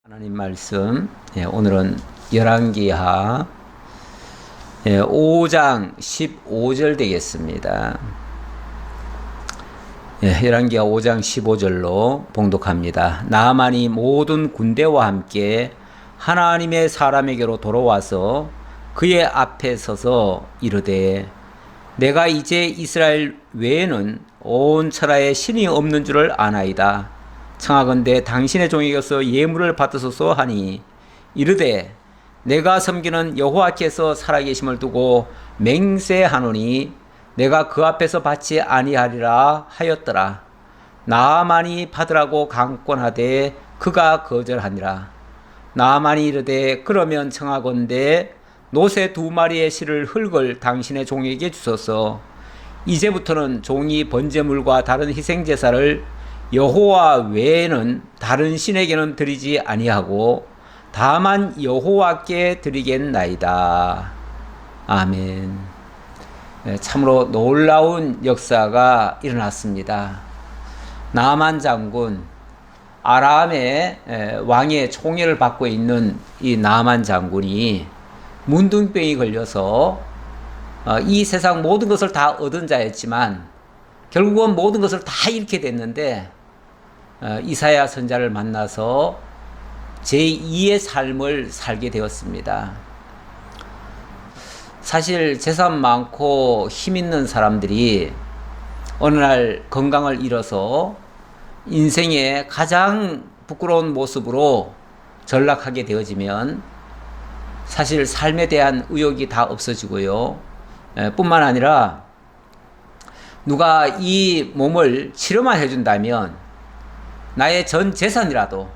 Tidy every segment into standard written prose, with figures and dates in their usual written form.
하나님 말씀, 오늘은 열왕기하 5장 15절 되겠습니다. 열왕기하 5장 15절로 봉독합니다. 나아만이 모든 군대와 함께 하나님의 사람에게로 돌아와서 그의 앞에 서서 이르되 내가 이제 이스라엘 외에는 온 천하에 신이 없는 줄을 아나이다. 청하건대 당신의 종에게서 예물을 받으소서 하니 이르되 내가 섬기는 여호와께서 살아계심을 두고 맹세하노니 내가 그 앞에서 받지 아니하리라 하였더라. 나아만이 받으라고 강권하되 그가 거절하니라. 나아만이 이르되 그러면 청하건대 노새 2마리의 실을 흙을 당신의 종에게 주소서. 이제부터는 종이 번제물과 다른 희생제사를 여호와 외에는 다른 신에게는 드리지 아니하고 다만 여호와께 드리겠나이다. 아멘. 참으로 놀라운 역사가 일어났습니다. 나아만 장군, 아람의 왕의 총애를 받고 있는 이 나아만 장군이 문둥병이 걸려서 이 세상 모든 것을 다 얻은 자였지만 결국은 모든 것을 다 잃게 됐는데 이사야 선자를 만나서 제2의 삶을 살게 되었습니다. 사실 재산 많고 힘 있는 사람들이 어느 날 건강을 잃어서 인생의 가장 부끄러운 모습으로 전락하게 되어지면 사실 삶에 대한 의욕이 다 없어지고요. 뿐만 아니라 누가 이 몸을 치료만 해준다면 나의 전 재산이라도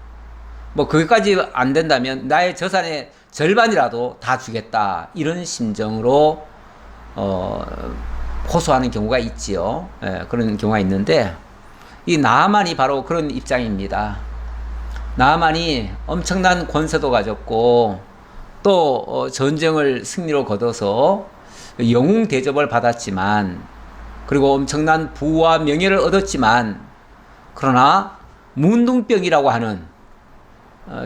거기까지 안 된다면 나의 재산의 절반이라도 다 주겠다, 이런 심정으로 호소하는 경우가 있지요. 그런 경우가 있는데 이 나아만이 바로 그런 입장입니다. 나아만이 엄청난 권세도 가졌고 또 전쟁을 승리로 거둬서 영웅 대접을 받았지만, 그리고 엄청난 부와 명예를 얻었지만, 그러나 문둥병이라고 하는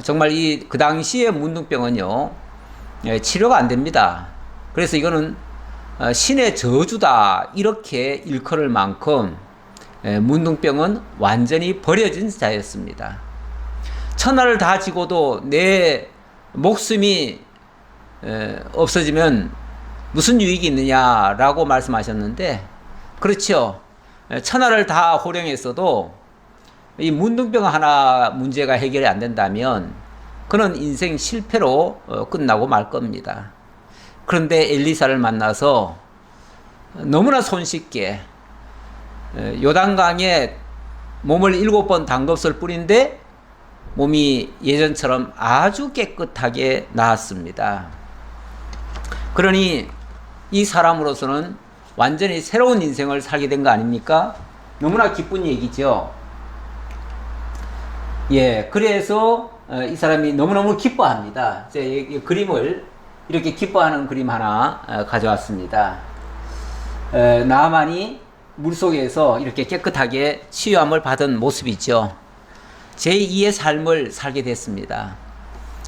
정말 그 당시의 문둥병은요, 치료가 안 됩니다. 그래서 이거는 신의 저주다, 이렇게 일컬을 만큼 문둥병은 완전히 버려진 자였습니다. 천하를 다 지고도 내 목숨이 없어지면 무슨 유익이 있느냐라고 말씀하셨는데, 그렇죠. 천하를 다 호령했어도 이 문둥병 하나 문제가 해결이 안 된다면 그는 인생 실패로 끝나고 말 겁니다. 그런데 엘리사를 만나서 너무나 손쉽게 요단강에 몸을 7번 담궜을 뿐인데 몸이 예전처럼 아주 깨끗하게 나았습니다. 그러니 이 사람으로서는 완전히 새로운 인생을 살게 된 거 아닙니까? 너무나 기쁜 얘기죠. 그래서 이 사람이 너무너무 기뻐합니다. 제가 이 그림을, 이렇게 기뻐하는 그림 하나 가져왔습니다. 나아만이 물속에서 이렇게 깨끗하게 치유함을 받은 모습이죠. 제2의 삶을 살게 됐습니다.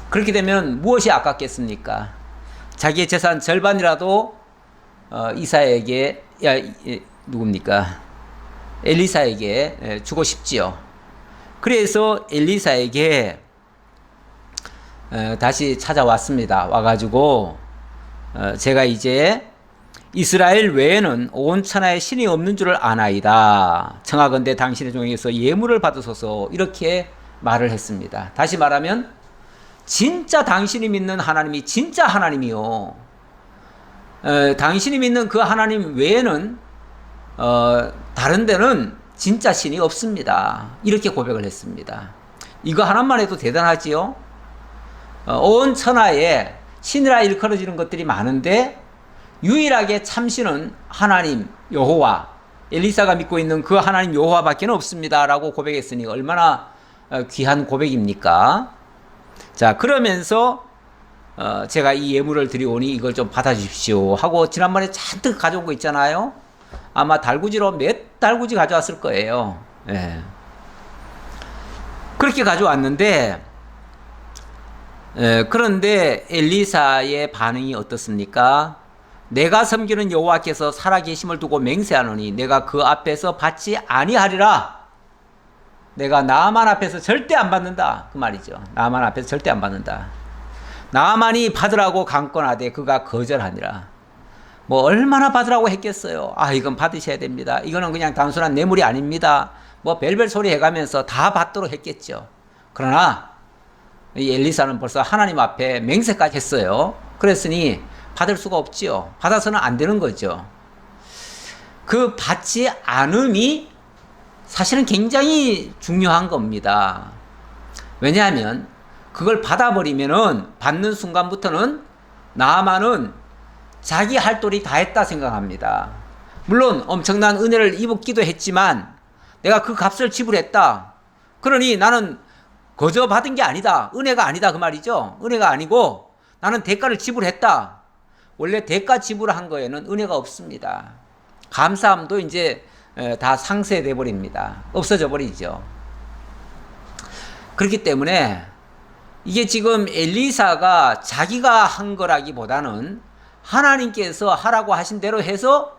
그렇게 되면 무엇이 아깝겠습니까? 자기의 재산 절반이라도 이사에게, 누굽니까? 엘리사에게 주고 싶지요. 그래서 엘리사에게 다시 찾아왔습니다. 와가지고 제가 이제 이스라엘 외에는 온 천하에 신이 없는 줄을 아나이다. 청하건대 당신의 종에게서 예물을 받으소서, 이렇게 말을 했습니다. 다시 말하면 진짜 당신이 믿는 하나님이 진짜 하나님이요, 당신이 믿는 그 하나님 외에는 다른 데는 진짜 신이 없습니다. 이렇게 고백을 했습니다. 이거 하나만 해도 대단하지요. 온 천하에 신이라 일컬어지는 것들이 많은데 유일하게 참신은 하나님 여호와, 엘리사가 믿고 있는 그 하나님 여호와밖에 없습니다 라고 고백했으니 얼마나 귀한 고백입니까? 자, 그러면서 제가 이 예물을 드리오니 이걸 좀 받아주십시오 하고 지난번에 잔뜩 가져온 거 있잖아요. 아마 달구지로 몇 달구지 가져왔을 거예요. 그렇게 가져왔는데 그런데 엘리사의 반응이 어떻습니까? 내가 섬기는 여호와께서 살아계심을 두고 맹세하노니 내가 그 앞에서 받지 아니하리라. 내가 나아만 앞에서 절대 안 받는다. 그 말이죠. 나아만 앞에서 절대 안 받는다. 나아만이 받으라고 강권하되 그가 거절하니라. 뭐 얼마나 받으라고 했겠어요. 아, 이건 받으셔야 됩니다. 이거는 그냥 단순한 뇌물이 아닙니다. 뭐 별별 소리 해가면서 다 받도록 했겠죠. 그러나 이 엘리사는 벌써 하나님 앞에 맹세까지 했어요. 그랬으니 받을 수가 없지요. 받아서는 안 되는 거죠. 그 받지 않음이 사실은 굉장히 중요한 겁니다. 왜냐하면 그걸 받아버리면은 받는 순간부터는 나아만은 자기 할 도리 다 했다 생각합니다. 물론 엄청난 은혜를 입었기도 했지만 내가 그 값을 지불했다. 그러니 나는 거저 받은 게 아니다. 은혜가 아니다. 그 말이죠. 은혜가 아니고 나는 대가를 지불했다. 원래 대가 지불한 거에는 은혜가 없습니다. 감사함도 이제 다 상쇄돼 버립니다. 없어져 버리죠. 그렇기 때문에 이게 지금 엘리사가 자기가 한 거라기보다는 하나님께서 하라고 하신 대로 해서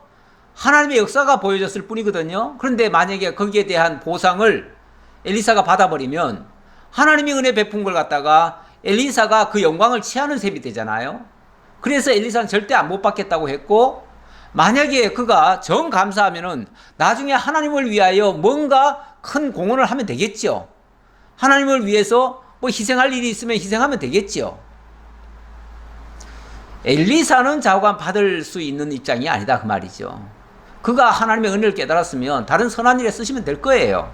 하나님의 역사가 보여졌을 뿐이거든요. 그런데 만약에 거기에 대한 보상을 엘리사가 받아버리면 하나님이 은혜 베푼 걸 갖다가 엘리사가 그 영광을 취하는 셈이 되잖아요. 그래서 엘리사는 절대 못 받겠다고 했고, 만약에 그가 정 감사하면은 나중에 하나님을 위하여 뭔가 큰 공헌을 하면 되겠죠. 하나님을 위해서 뭐 희생할 일이 있으면 희생하면 되겠죠. 엘리사는 좌우간 받을 수 있는 입장이 아니다 그 말이죠. 그가 하나님의 은혜를 깨달았으면 다른 선한 일에 쓰시면 될 거예요.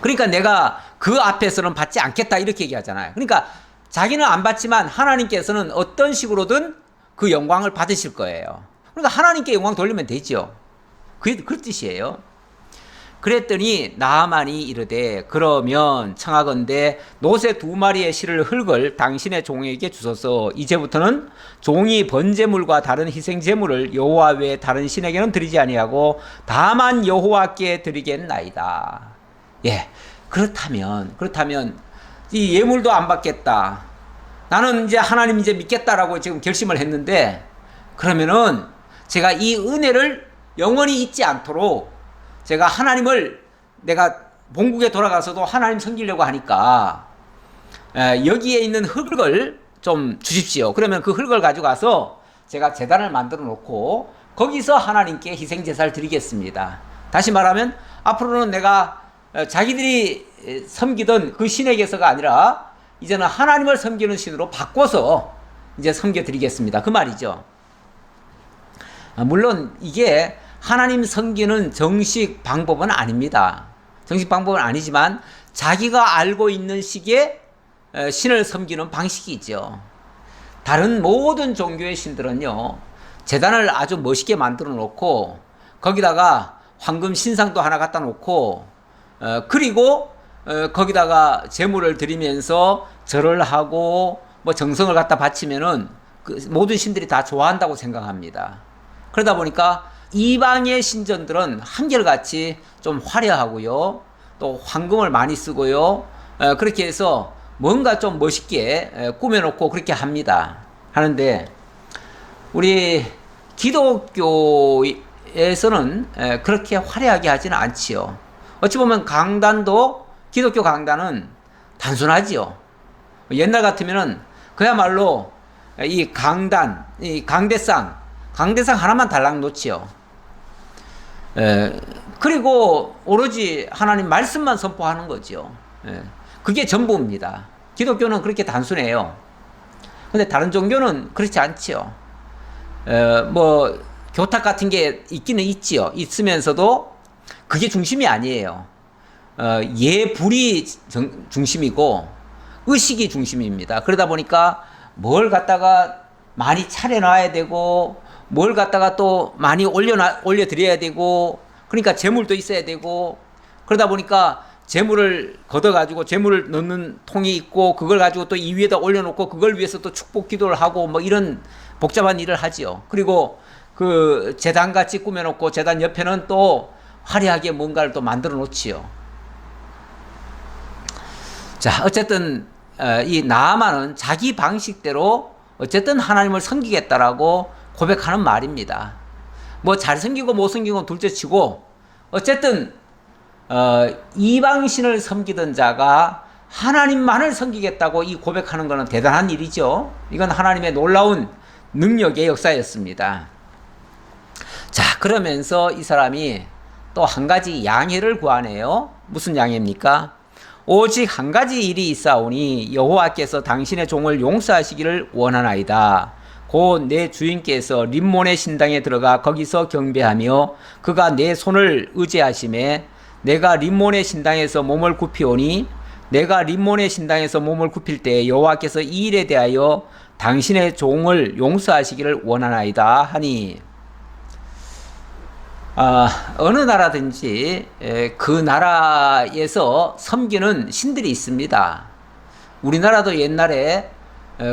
그러니까 내가 그 앞에서는 받지 않겠다 이렇게 얘기하잖아요. 그러니까 자기는 안 받지만 하나님께서는 어떤 식으로든 그 영광을 받으실 거예요. 그러니까 하나님께 영광 돌리면 되죠. 그게 그 뜻이에요. 그랬더니 나아만이 이르되 그러면 청하건대 노새 2마리의 실을 흙을 당신의 종에게 주소서. 이제부터는 종이 번제물과 다른 희생제물을 여호와 외에 다른 신에게는 드리지 아니하고 다만 여호와께 드리겠나이다. 예, 그렇다면 이 예물도 안 받겠다. 나는 이제 하나님 이제 믿겠다라고 지금 결심을 했는데, 그러면은 제가 이 은혜를 영원히 잊지 않도록 제가 하나님을, 내가 본국에 돌아가서도 하나님 섬기려고 하니까 여기에 있는 흙을 좀 주십시오. 그러면 그 흙을 가져가서 제가 제단을 만들어 놓고 거기서 하나님께 희생제사를 드리겠습니다. 다시 말하면 앞으로는 내가 자기들이 섬기던 그 신에게서가 아니라 이제는 하나님을 섬기는 신으로 바꿔서 이제 섬겨드리겠습니다. 그 말이죠. 물론 이게 하나님 섬기는 정식 방법은 아닙니다. 정식 방법은 아니지만 자기가 알고 있는 식의 신을 섬기는 방식이죠. 다른 모든 종교의 신들은요, 제단을 아주 멋있게 만들어 놓고 거기다가 황금 신상도 하나 갖다 놓고 그리고 거기다가 제물을 드리면서 절을 하고 뭐 정성을 갖다 바치면은 그 모든 신들이 다 좋아한다고 생각합니다. 그러다 보니까 이방의 신전들은 한결같이 좀 화려하고요, 또 황금을 많이 쓰고요, 그렇게 해서 뭔가 좀 멋있게 꾸며놓고 그렇게 하는데 우리 기독교에서는 그렇게 화려하게 하지는 않지요. 어찌 보면 강단도, 기독교 강단은 단순하지요. 옛날 같으면은 그야말로 이 강단, 이 강대상 하나만 달랑 놓지요. 그리고 오로지 하나님 말씀만 선포하는 거죠. 그게 전부입니다. 기독교는 그렇게 단순해요. 근데 다른 종교는 그렇지 않지요. 뭐 교탁 같은 게 있기는 있지요. 있으면서도 그게 중심이 아니에요. 예불이 중심이고 의식이 중심입니다. 그러다 보니까 뭘 갖다가 많이 차려놔야 되고 뭘 갖다가 또 많이 올려드려야 되고, 그러니까 재물도 있어야 되고, 그러다 보니까 재물을 걷어가지고 재물을 넣는 통이 있고 그걸 가지고 또 이 위에다 올려놓고 그걸 위해서 또 축복 기도를 하고 뭐 이런 복잡한 일을 하지요. 그리고 그 제단같이 꾸며놓고 제단 옆에는 또 화려하게 뭔가를 또 만들어 놓지요. 자, 어쨌든 이 나아만은 자기 방식대로 어쨌든 하나님을 섬기겠다라고 고백하는 말입니다. 뭐 잘 섬기고 못 섬기고 건 둘째치고 어쨌든 이방신을 섬기던 자가 하나님만을 섬기겠다고 이 고백하는 것은 대단한 일이죠. 이건 하나님의 놀라운 능력의 역사였습니다. 자, 그러면서 이 사람이 또 한 가지 양해를 구하네요. 무슨 양해입니까? 오직 한 가지 일이 있사오니 여호와께서 당신의 종을 용서하시기를 원하나이다. 곧 내 주인께서 림몬의 신당에 들어가 거기서 경배하며 그가 내 손을 의지하심에 내가 림몬의 신당에서 몸을 굽히오니 내가 림몬의 신당에서 몸을 굽힐 때 여호와께서 이 일에 대하여 당신의 종을 용서하시기를 원하나이다 하니, 어느 나라든지 그 나라에서 섬기는 신들이 있습니다. 우리나라도 옛날에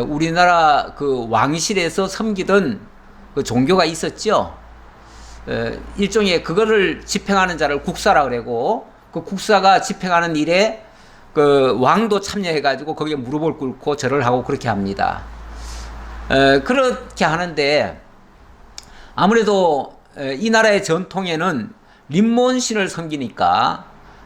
우리나라 그 왕실에서 섬기던 그 종교가 있었죠. 일종의 그거를 집행하는 자를 국사라 그러고, 그 국사가 집행하는 일에 그 왕도 참여해가지고 거기에 무릎을 꿇고 절을 하고 그렇게 합니다. 그렇게 하는데 아무래도 이 나라의 전통에는 림몬신을 섬기니까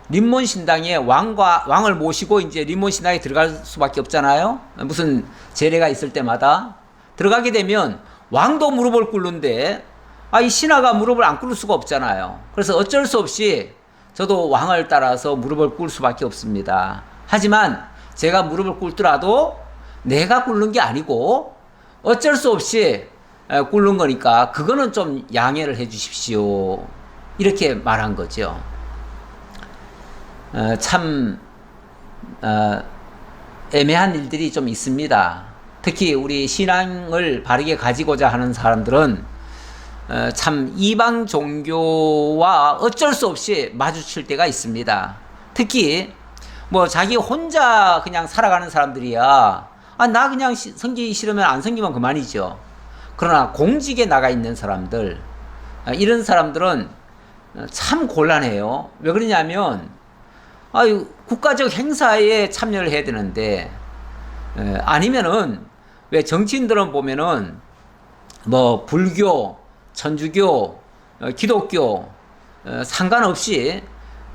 림몬 신당에 왕을 모시고 이제 림몬 신당에 들어갈 수밖에 없잖아요. 무슨 제례가 있을 때마다 들어가게 되면 왕도 무릎을 꿇는데 이 신하가 무릎을 안 꿇을 수가 없잖아요. 그래서 어쩔 수 없이 저도 왕을 따라서 무릎을 꿇을 수밖에 없습니다. 하지만 제가 무릎을 꿇더라도 내가 꿇는 게 아니고 어쩔 수 없이 꿇는 거니까 그거는 좀 양해를 해 주십시오. 이렇게 말한 거죠. 참 애매한 일들이 좀 있습니다. 특히 우리 신앙을 바르게 가지고자 하는 사람들은 참 이방 종교와 어쩔 수 없이 마주칠 때가 있습니다. 특히 뭐 자기 혼자 그냥 살아가는 사람들이야 나 그냥 섬기기 싫으면 안 섬기면 그만이죠. 그러나 공직에 나가 있는 사람들, 이런 사람들은 참 곤란해요. 왜 그러냐면 국가적 행사에 참여를 해야 되는데, 아니면은 왜 정치인들은 보면은 뭐 불교, 천주교, 기독교 상관없이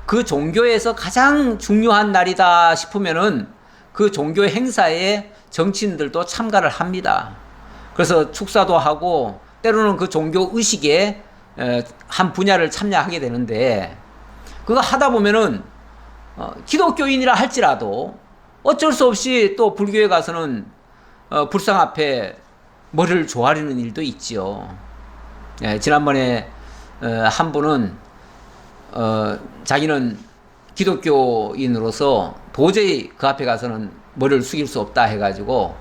그 종교에서 가장 중요한 날이다 싶으면은 그 종교 행사에 정치인들도 참가를 합니다. 그래서 축사도 하고 때로는 그 종교 의식에 한 분야를 참여하게 되는데, 그거 하다 보면은 기독교인이라 할지라도 어쩔 수 없이 또 불교에 가서는 불상 앞에 머리를 조아리는 일도 있지요. 지난번에 한 분은 자기는 기독교인으로서 도저히 그 앞에 가서는 머리를 숙일 수 없다 해가지고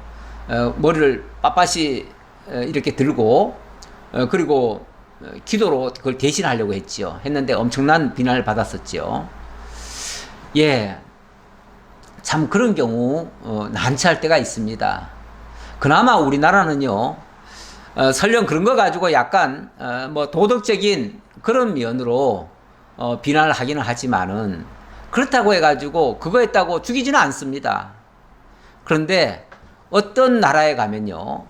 머리를 빳빳이 이렇게 들고 그리고 기도로 그걸 대신하려고 했지요. 했는데 엄청난 비난을 받았었지요. 예, 참 그런 경우 난처할 때가 있습니다. 그나마 우리나라는요, 설령 그런 거 가지고 약간 뭐 도덕적인 그런 면으로 비난을 하기는 하지만은 그렇다고 해가지고 그거 했다고 죽이지는 않습니다. 그런데 어떤 나라에 가면요,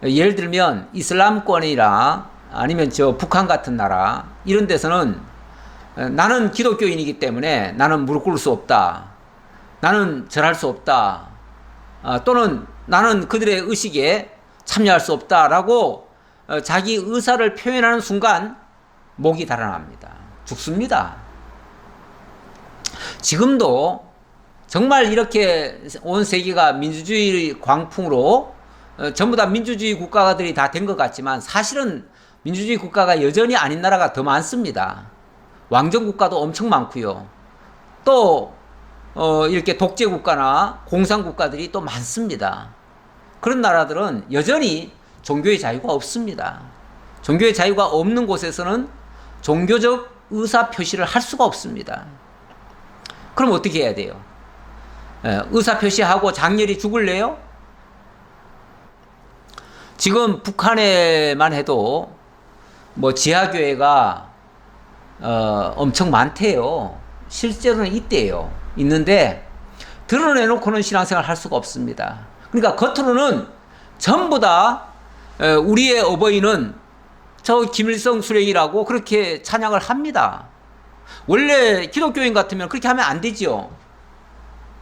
예를 들면 이슬람권이나 아니면 저 북한 같은 나라 이런 데서는 나는 기독교인이기 때문에 나는 무릎 꿇을 수 없다, 나는 절할 수 없다, 또는 나는 그들의 의식에 참여할 수 없다라고 자기 의사를 표현하는 순간 목이 달아납니다. 죽습니다. 지금도 정말 이렇게 온 세계가 민주주의 광풍으로 전부 다 민주주의 국가들이 다 된 것 같지만 사실은 민주주의 국가가 여전히 아닌 나라가 더 많습니다. 왕정 국가도 엄청 많고요. 또 이렇게 독재 국가나 공산 국가들이 또 많습니다. 그런 나라들은 여전히 종교의 자유가 없습니다. 종교의 자유가 없는 곳에서는 종교적 의사 표시를 할 수가 없습니다. 그럼 어떻게 해야 돼요? 의사 표시하고 장렬히 죽을래요? 지금 북한에만 해도 뭐 지하교회가 엄청 많대요. 실제로는 있대요. 있는데 드러내놓고는 신앙생활 할 수가 없습니다. 그러니까 겉으로는 전부 다 우리의 어버이는 저 김일성 수령이라고 그렇게 찬양을 합니다. 원래 기독교인 같으면 그렇게 하면 안 되죠.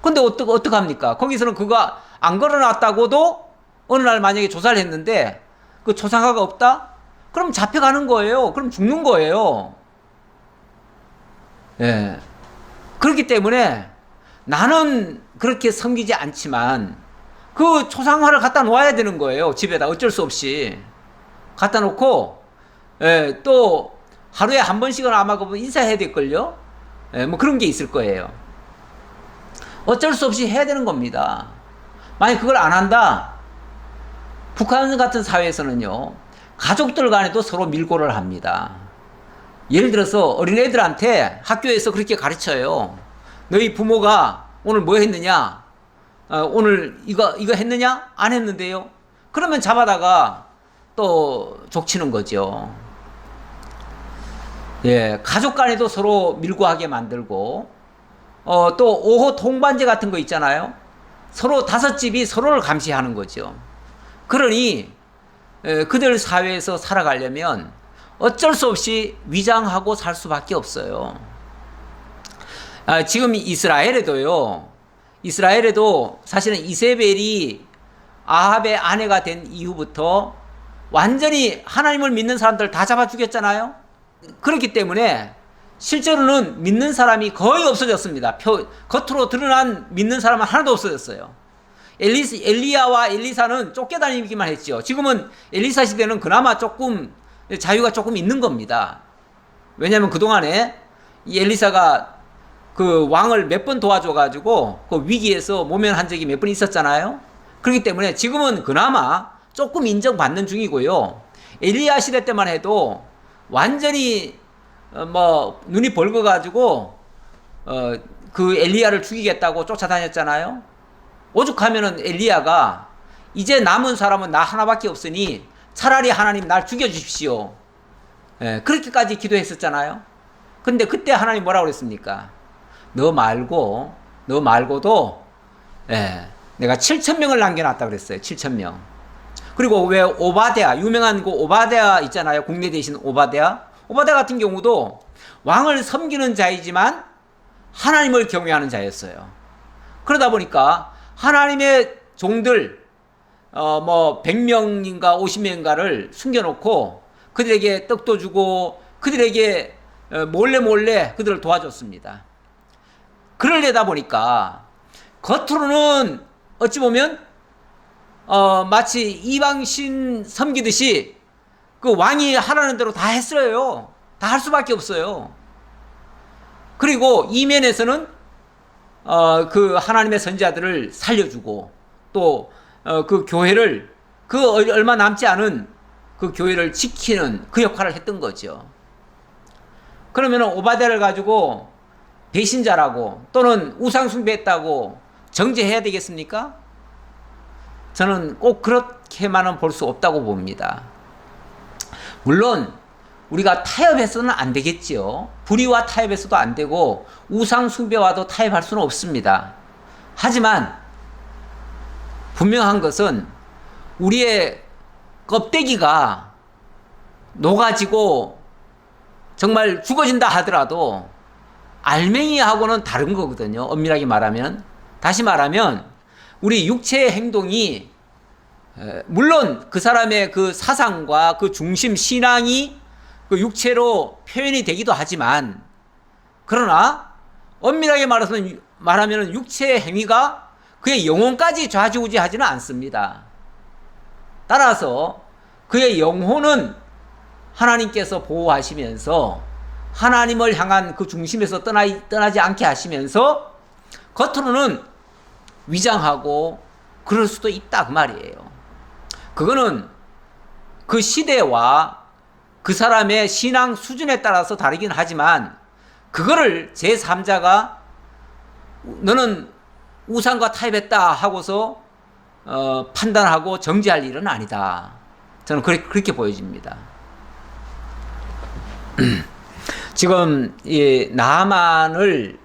근데 어떡합니까? 거기서는 그거 안 걸어놨다고도 어느 날 만약에 조사를 했는데 그 초상화가 없다? 그럼 잡혀가는 거예요. 그럼 죽는 거예요. 예. 그렇기 때문에 나는 그렇게 섬기지 않지만 그 초상화를 갖다 놓아야 되는 거예요. 집에다 어쩔 수 없이. 갖다 놓고, 예, 또 하루에 한 번씩은 아마 그분 인사해야 될걸요? 예, 뭐 그런 게 있을 거예요. 어쩔 수 없이 해야 되는 겁니다. 만약 그걸 안 한다? 북한 같은 사회에서는요, 가족들 간에도 서로 밀고를 합니다. 예를 들어서 어린애들한테 학교에서 그렇게 가르쳐요. 너희 부모가 오늘 뭐 했느냐? 오늘 이거 했느냐? 안 했는데요? 그러면 잡아다가 또 족치는 거죠. 예, 가족 간에도 서로 밀고하게 만들고, 또 오호 통반제 같은 거 있잖아요. 서로 다섯 집이 서로를 감시하는 거죠. 그러니 그들 사회에서 살아가려면 어쩔 수 없이 위장하고 살 수밖에 없어요. 지금 이스라엘에도 사실은 이세벨이 아합의 아내가 된 이후부터 완전히 하나님을 믿는 사람들 다 잡아 죽였잖아요. 그렇기 때문에 실제로는 믿는 사람이 거의 없어졌습니다. 겉으로 드러난 믿는 사람은 하나도 없어졌어요. 엘리야와 엘리사는 쫓겨다니기만 했죠. 지금은 엘리사 시대는 그나마 조금 자유가 조금 있는 겁니다. 왜냐하면 그동안에 이 엘리사가 그 왕을 몇 번 도와줘가지고 그 위기에서 모면한 적이 몇 번 있었잖아요. 그렇기 때문에 지금은 그나마 조금 인정받는 중이고요. 엘리야 시대 때만 해도 완전히 눈이 벌거가지고 그 엘리야를 죽이겠다고 쫓아다녔잖아요. 오죽하면은 엘리야가 이제 남은 사람은 나 하나밖에 없으니 차라리 하나님 날 죽여주십시오. 예, 그렇게까지 기도했었잖아요. 근데 그때 하나님 뭐라고 그랬습니까? 너 말고도 내가 7,000명을 남겨놨다 그랬어요. 7,000명. 그리고 왜 오바댜, 유명한 그 오바댜 있잖아요. 국내 대신 오바댜 같은 경우도 왕을 섬기는 자이지만 하나님을 경외하는 자였어요. 그러다 보니까 하나님의 종들 100명인가 50명인가를 숨겨놓고 그들에게 떡도 주고 그들에게 몰래 그들을 도와줬습니다. 그러려다 보니까 겉으로는 어찌 보면 마치 이방신 섬기듯이 그 왕이 하라는 대로 다 했어요. 다 할 수밖에 없어요. 그리고 이면에서는 그 하나님의 선지자들을 살려주고 또 그 교회를 그 얼마 남지 않은 그 교회를 지키는 그 역할을 했던 거죠. 그러면 오바댜를 가지고 배신자라고 또는 우상 숭배했다고 정죄해야 되겠습니까? 저는 꼭 그렇게만은 볼 수 없다고 봅니다. 물론 우리가 타협해서는 안 되겠지요. 불의와 타협해서도 안 되고 우상 숭배와도 타협할 수는 없습니다. 하지만 분명한 것은 우리의 껍데기가 녹아지고 정말 죽어진다 하더라도 알맹이하고는 다른 거거든요. 엄밀하게 말하면. 다시 말하면 우리 육체의 행동이 물론 그 사람의 그 사상과 그 중심 신앙이 그 육체로 표현이 되기도 하지만 그러나 엄밀하게 말하면 육체의 행위가 그의 영혼까지 좌지우지하지는 않습니다. 따라서 그의 영혼은 하나님께서 보호하시면서 하나님을 향한 그 중심에서 떠나지 않게 하시면서 겉으로는 위장하고 그럴 수도 있다 그 말이에요. 그거는 그 시대와 그 사람의 신앙 수준에 따라서 다르긴 하지만 그거를 제3자가 너는 우상과 타협했다 하고서 판단하고 정죄할 일은 아니다. 저는 그렇게 보여집니다. 지금 이 나만을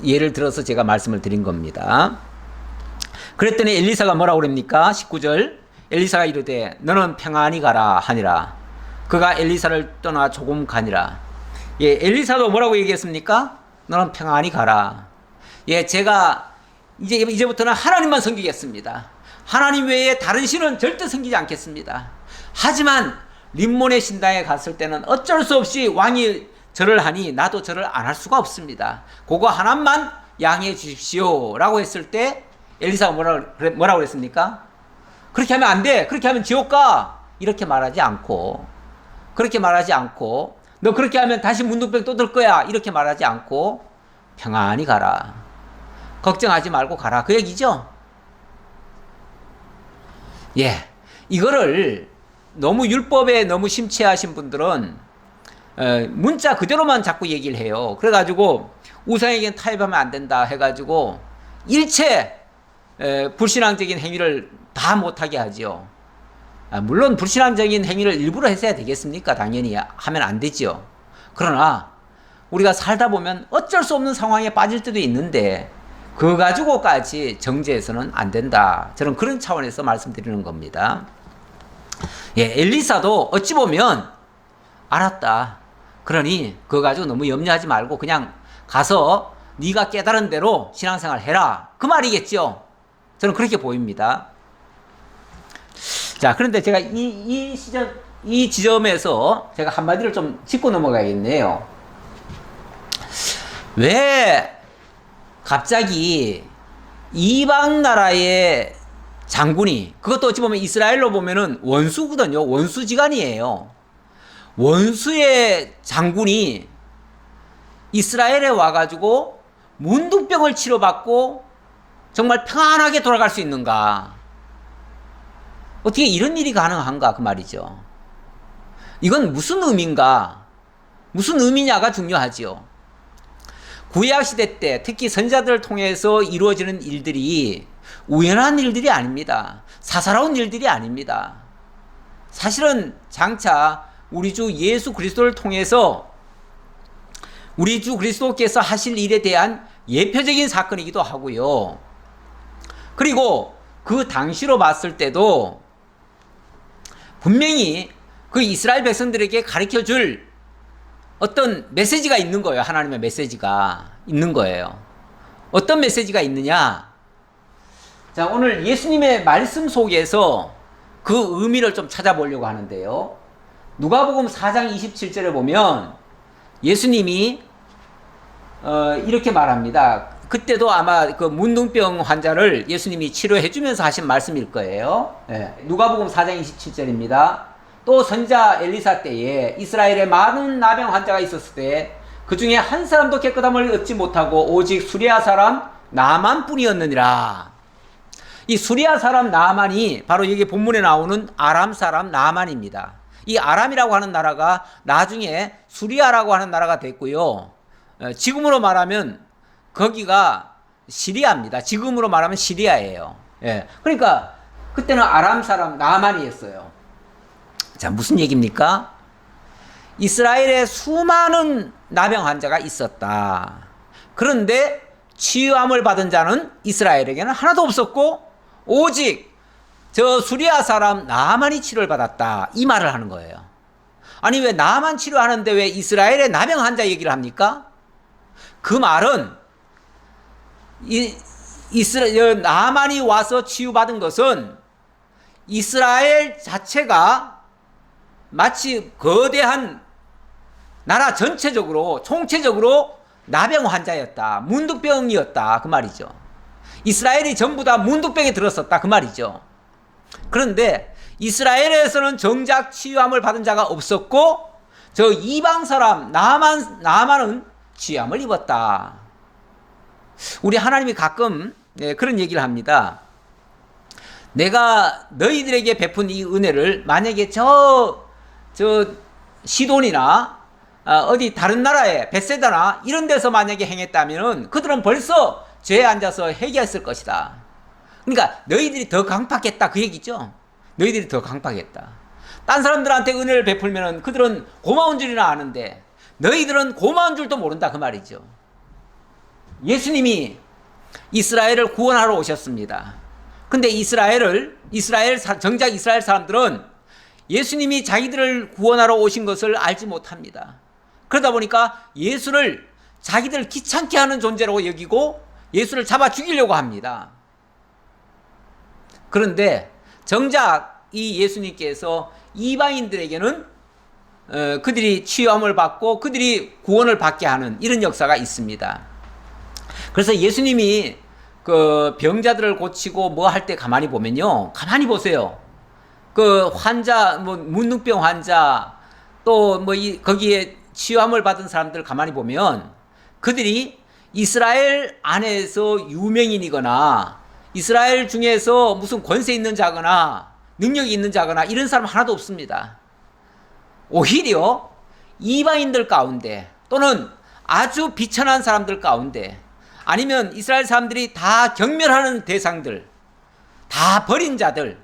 예를 들어서 제가 말씀을 드린 겁니다. 그랬더니 엘리사가 뭐라고 그럽니까? 19절. 엘리사가 이르되 너는 평안히 가라 하니라. 그가 엘리사를 떠나 조금 가니라. 예, 엘리사도 뭐라고 얘기했습니까? 너는 평안히 가라. 예, 제가 이제부터는 하나님만 섬기겠습니다. 하나님 외에 다른 신은 절대 섬기지 않겠습니다. 하지만 림몬의 신당에 갔을 때는 어쩔 수 없이 왕이 절을 하니 나도 절을 안 할 수가 없습니다. 그거 하나만 양해해 주십시오 라고 했을 때 엘리사가 뭐라고 그랬습니까? 그렇게 하면 안 돼. 그렇게 하면 지옥 가. 이렇게 말하지 않고, 너 그렇게 하면 다시 문둥병 또 들 거야. 이렇게 말하지 않고 평안히 가라. 걱정하지 말고 가라. 그 얘기죠. 예, 이거를 너무 율법에 너무 심취하신 분들은 문자 그대로만 자꾸 얘기를 해요. 그래가지고 우상에겐 타협하면 안 된다 해가지고 일체 불신앙적인 행위를 다 못하게 하죠. 물론 불신앙적인 행위를 일부러 했어야 되겠습니까? 당연히 하면 안 되죠. 그러나 우리가 살다 보면 어쩔 수 없는 상황에 빠질 때도 있는데 그거 가지고까지 정죄해서는 안 된다. 저는 그런 차원에서 말씀드리는 겁니다. 예, 엘리사도 어찌 보면 알았다. 그러니 그거 가지고 너무 염려하지 말고 그냥 가서 네가 깨달은 대로 신앙생활 해라. 그 말이겠죠. 저는 그렇게 보입니다. 자, 그런데 제가 이 지점에서 제가 한마디를 좀 짚고 넘어가겠네요. 왜 갑자기 이방 나라의 장군이, 그것도 어찌 보면 이스라엘로 보면은 원수거든요. 원수지간이에요. 원수의 장군이 이스라엘에 와가지고 문둥병을 치료받고 정말 평안하게 돌아갈 수 있는가? 어떻게 이런 일이 가능한가? 그 말이죠. 이건 무슨 의미인가? 무슨 의미냐가 중요하지요. 구약시대 때 특히 선지자들을 통해서 이루어지는 일들이 우연한 일들이 아닙니다. 사사로운 일들이 아닙니다. 사실은 장차 우리 주 예수 그리스도를 통해서 우리 주 그리스도께서 하실 일에 대한 예표적인 사건이기도 하고요. 그리고 그 당시로 봤을 때도 분명히 그 이스라엘 백성들에게 가르쳐 줄 어떤 메시지가 있는 거예요. 하나님의 메시지가 있는 거예요. 어떤 메시지가 있느냐? 자, 오늘 예수님의 말씀 속에서 그 의미를 좀 찾아보려고 하는데요. 누가복음 4장 27절에 보면 예수님이 이렇게 말합니다. 그때도 아마 그 문둥병 환자를 예수님이 치료해 주면서 하신 말씀일 거예요. 네. 누가복음 4장 27절입니다. 또 선지자 엘리사 때에 이스라엘에 많은 나병 환자가 있었을 때 그 중에 한 사람도 깨끗함을 얻지 못하고 오직 수리아 사람 나만뿐이었느니라. 이 수리아 사람 나만이 바로 여기 본문에 나오는 아람 사람 나만입니다. 이 아람이라고 하는 나라가 나중에 수리아라고 하는 나라가 됐고요. 지금으로 말하면 거기가 시리아입니다. 지금으로 말하면 시리아예요. 예. 그러니까 그때는 아람 사람 나만이었어요. 자, 무슨 얘기입니까? 이스라엘에 수많은 나병 환자가 있었다. 그런데 치유함을 받은 자는 이스라엘에게는 하나도 없었고 오직 저 수리아 사람 나만이 치료를 받았다. 이 말을 하는 거예요. 아니 왜 나만 치료하는데 왜 이스라엘의 나병 환자 얘기를 합니까? 그 말은 나만이 와서 치유받은 것은 이스라엘 자체가 마치 거대한 나라 전체적으로 총체적으로 나병 환자였다. 문둥병이었다. 그 말이죠. 이스라엘이 전부 다 문둥병에 들었었다. 그 말이죠. 그런데 이스라엘에서는 정작 치유함을 받은 자가 없었고 저 이방 사람 나만은 치유함을 입었다. 우리 하나님이 가끔 그런 얘기를 합니다. 내가 너희들에게 베푼 이 은혜를 만약에 저 시돈이나 어디 다른 나라에 벳세다나 이런 데서 만약에 행했다면 그들은 벌써 죄에 앉아서 회개했을 것이다. 그러니까 너희들이 더 강팍했다 그 얘기죠. 너희들이 더 강팍했다. 딴 사람들한테 은혜를 베풀면 그들은 고마운 줄이나 아는데 너희들은 고마운 줄도 모른다 그 말이죠. 예수님이 이스라엘을 구원하러 오셨습니다. 근데 정작 이스라엘 사람들은 예수님이 자기들을 구원하러 오신 것을 알지 못합니다. 그러다 보니까 예수를 자기들 귀찮게 하는 존재로 여기고 예수를 잡아 죽이려고 합니다. 그런데 정작 이 예수님께서 이방인들에게는 그들이 치유함을 받고 그들이 구원을 받게 하는 이런 역사가 있습니다. 그래서 예수님이 그 병자들을 고치고 뭐 할 때 가만히 보면요. 가만히 보세요. 그 환자, 뭐 문둥병 환자, 또 뭐 거기에 치유함을 받은 사람들 가만히 보면 그들이 이스라엘 안에서 유명인이거나 이스라엘 중에서 무슨 권세 있는 자거나 능력이 있는 자거나 이런 사람 하나도 없습니다. 오히려 이방인들 가운데 또는 아주 비천한 사람들 가운데 아니면 이스라엘 사람들이 다 경멸하는 대상들, 다 버린 자들,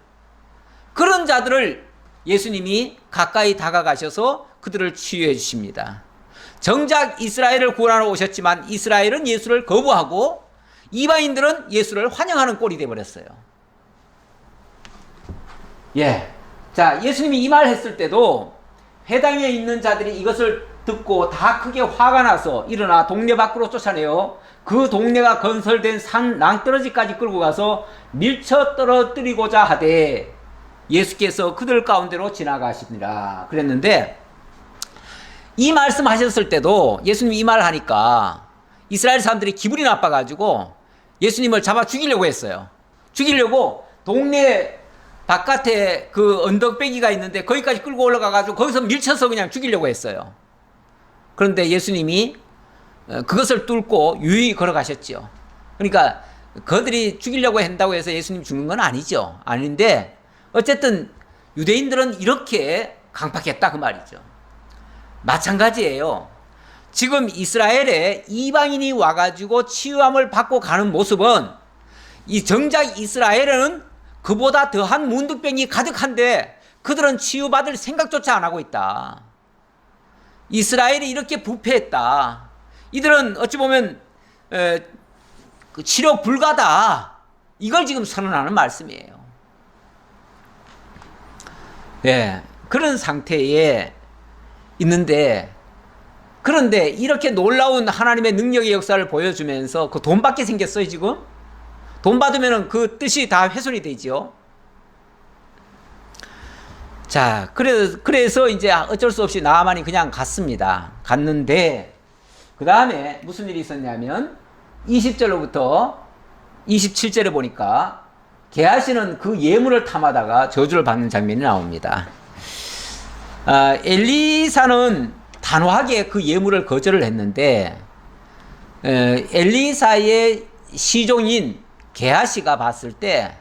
그런 자들을 예수님이 가까이 다가가셔서 그들을 치유해 주십니다. 정작 이스라엘을 구원하러 오셨지만 이스라엘은 예수를 거부하고 이방인들은 예수를 환영하는 꼴이 되어버렸어요. 예. 자, 예수님이 이 말을 했을 때도 회당에 있는 자들이 이것을 듣고 다 크게 화가 나서 일어나 동네 밖으로 쫓아내요. 그 동네가 건설된 산 낭떠러지까지 끌고 가서 밀쳐 떨어뜨리고자 하되 예수께서 그들 가운데로 지나가시니라 그랬는데, 이 말씀 하셨을 때도 예수님이 이 말을 하니까 이스라엘 사람들이 기분이 나빠가지고 예수님을 잡아 죽이려고 했어요. 죽이려고 동네 바깥에 그 언덕배기가 있는데 거기까지 끌고 올라가가지고 거기서 밀쳐서 그냥 죽이려고 했어요. 그런데 예수님이 그것을 뚫고 유유히 걸어가셨죠. 그러니까 그들이 죽이려고 한다고 해서 예수님 죽는 건 아니죠. 아닌데 어쨌든 유대인들은 이렇게 강팍했다 그 말이죠. 마찬가지예요. 지금 이스라엘에 이방인이 와가지고 치유함을 받고 가는 모습은 이 정작 이스라엘에는 그보다 더한 문둥병이 가득한데 그들은 치유받을 생각조차 안 하고 있다. 이스라엘이 이렇게 부패했다. 이들은 어찌 보면 치료 불가다. 이걸 지금 선언하는 말씀이에요. 예, 그런 상태에 있는데, 그런데 이렇게 놀라운 하나님의 능력의 역사를 보여주면서 그 돈 받게 생겼어요. 지금 돈 받으면 그 뜻이 다 훼손이 되죠. 자, 그래서 이제 어쩔 수 없이 나아만이 그냥 갔습니다. 갔는데 그 다음에 무슨 일이 있었냐면 20절로부터 27절에 보니까 게하시는 그 예물을 탐하다가 저주를 받는 장면이 나옵니다. 엘리사는 단호하게 그 예물을 거절을 했는데 엘리사의 시종인 게하시가 봤을 때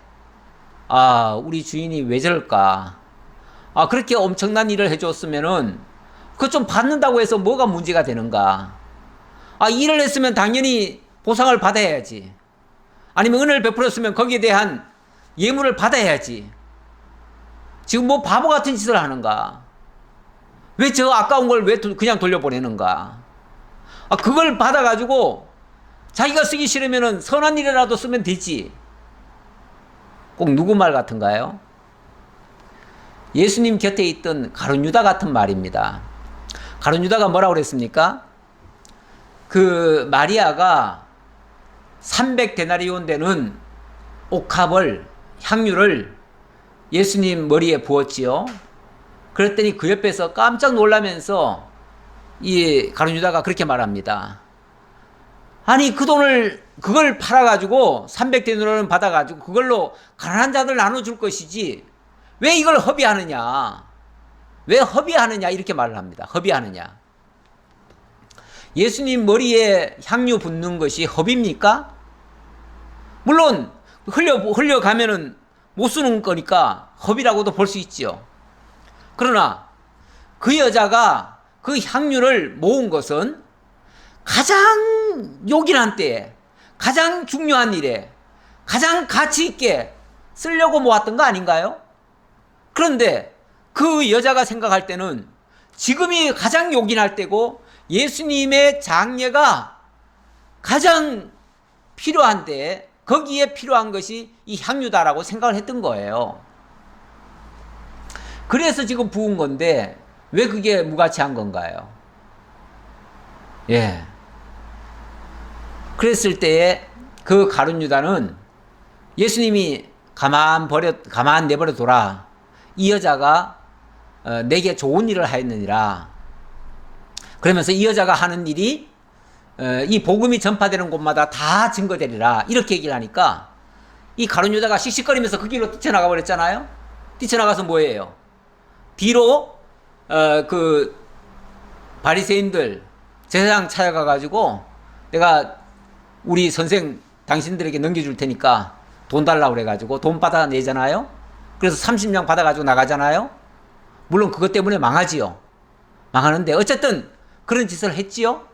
우리 주인이 왜 저럴까? 그렇게 엄청난 일을 해줬으면은 그거 좀 받는다고 해서 뭐가 문제가 되는가? 일을 했으면 당연히 보상을 받아야지. 아니면 은혜를 베풀었으면 거기에 대한 예물을 받아야지. 지금 뭐 바보 같은 짓을 하는가? 왜 저 아까운 걸 왜 그냥 돌려보내는가? 그걸 받아가지고 자기가 쓰기 싫으면은 선한 일이라도 쓰면 되지. 꼭 누구 말 같은가요? 예수님 곁에 있던 가룟유다 같은 말입니다. 가룟유다가 뭐라고 그랬습니까? 그 마리아가 300데나리온 되는 옥합을, 향유를 예수님 머리에 부었지요. 그랬더니 그 옆에서 깜짝 놀라면서 이 가룟유다가 그렇게 말합니다. 아니 그 돈을 그걸 팔아가지고 300데나리온 받아가지고 그걸로 가난한 자들 나눠줄 것이지 왜 이걸 허비하느냐? 왜 허비하느냐? 이렇게 말을 합니다. 허비하느냐? 예수님 머리에 향유 붓는 것이 허비입니까? 물론 흘려가면은 못 쓰는 거니까 허비라고도 볼 수 있죠. 그러나 그 여자가 그 향유를 모은 것은 가장 요긴한 때에, 가장 중요한 일에, 가장 가치 있게 쓰려고 모았던 거 아닌가요? 그런데 그 여자가 생각할 때는 지금이 가장 요긴할 때고 예수님의 장례가 가장 필요한데 거기에 필요한 것이 이 향유다라고 생각을 했던 거예요. 그래서 지금 부은 건데 왜 그게 무가치한 건가요? 예. 그랬을 때에 그 가룟 유다는 예수님이 가만 내버려 둬라. 이 여자가 내게 좋은 일을 하였느니라. 그러면서 이 여자가 하는 일이 이 복음이 전파되는 곳마다 다 증거되리라. 이렇게 얘기를 하니까 이 가룟 유다가 씩씩거리면서 그 길로 뛰쳐나가 버렸잖아요. 뛰쳐나가서 뭐예요? 뒤로 그 바리새인들 제사장 찾아가 가지고 내가 우리 선생 당신들에게 넘겨줄 테니까 돈 달라고 그래가지고 돈 받아내잖아요. 그래서 30냥 받아가지고 나가잖아요. 물론 그것 때문에 망하지요. 망하는데 어쨌든 그런 짓을 했지요.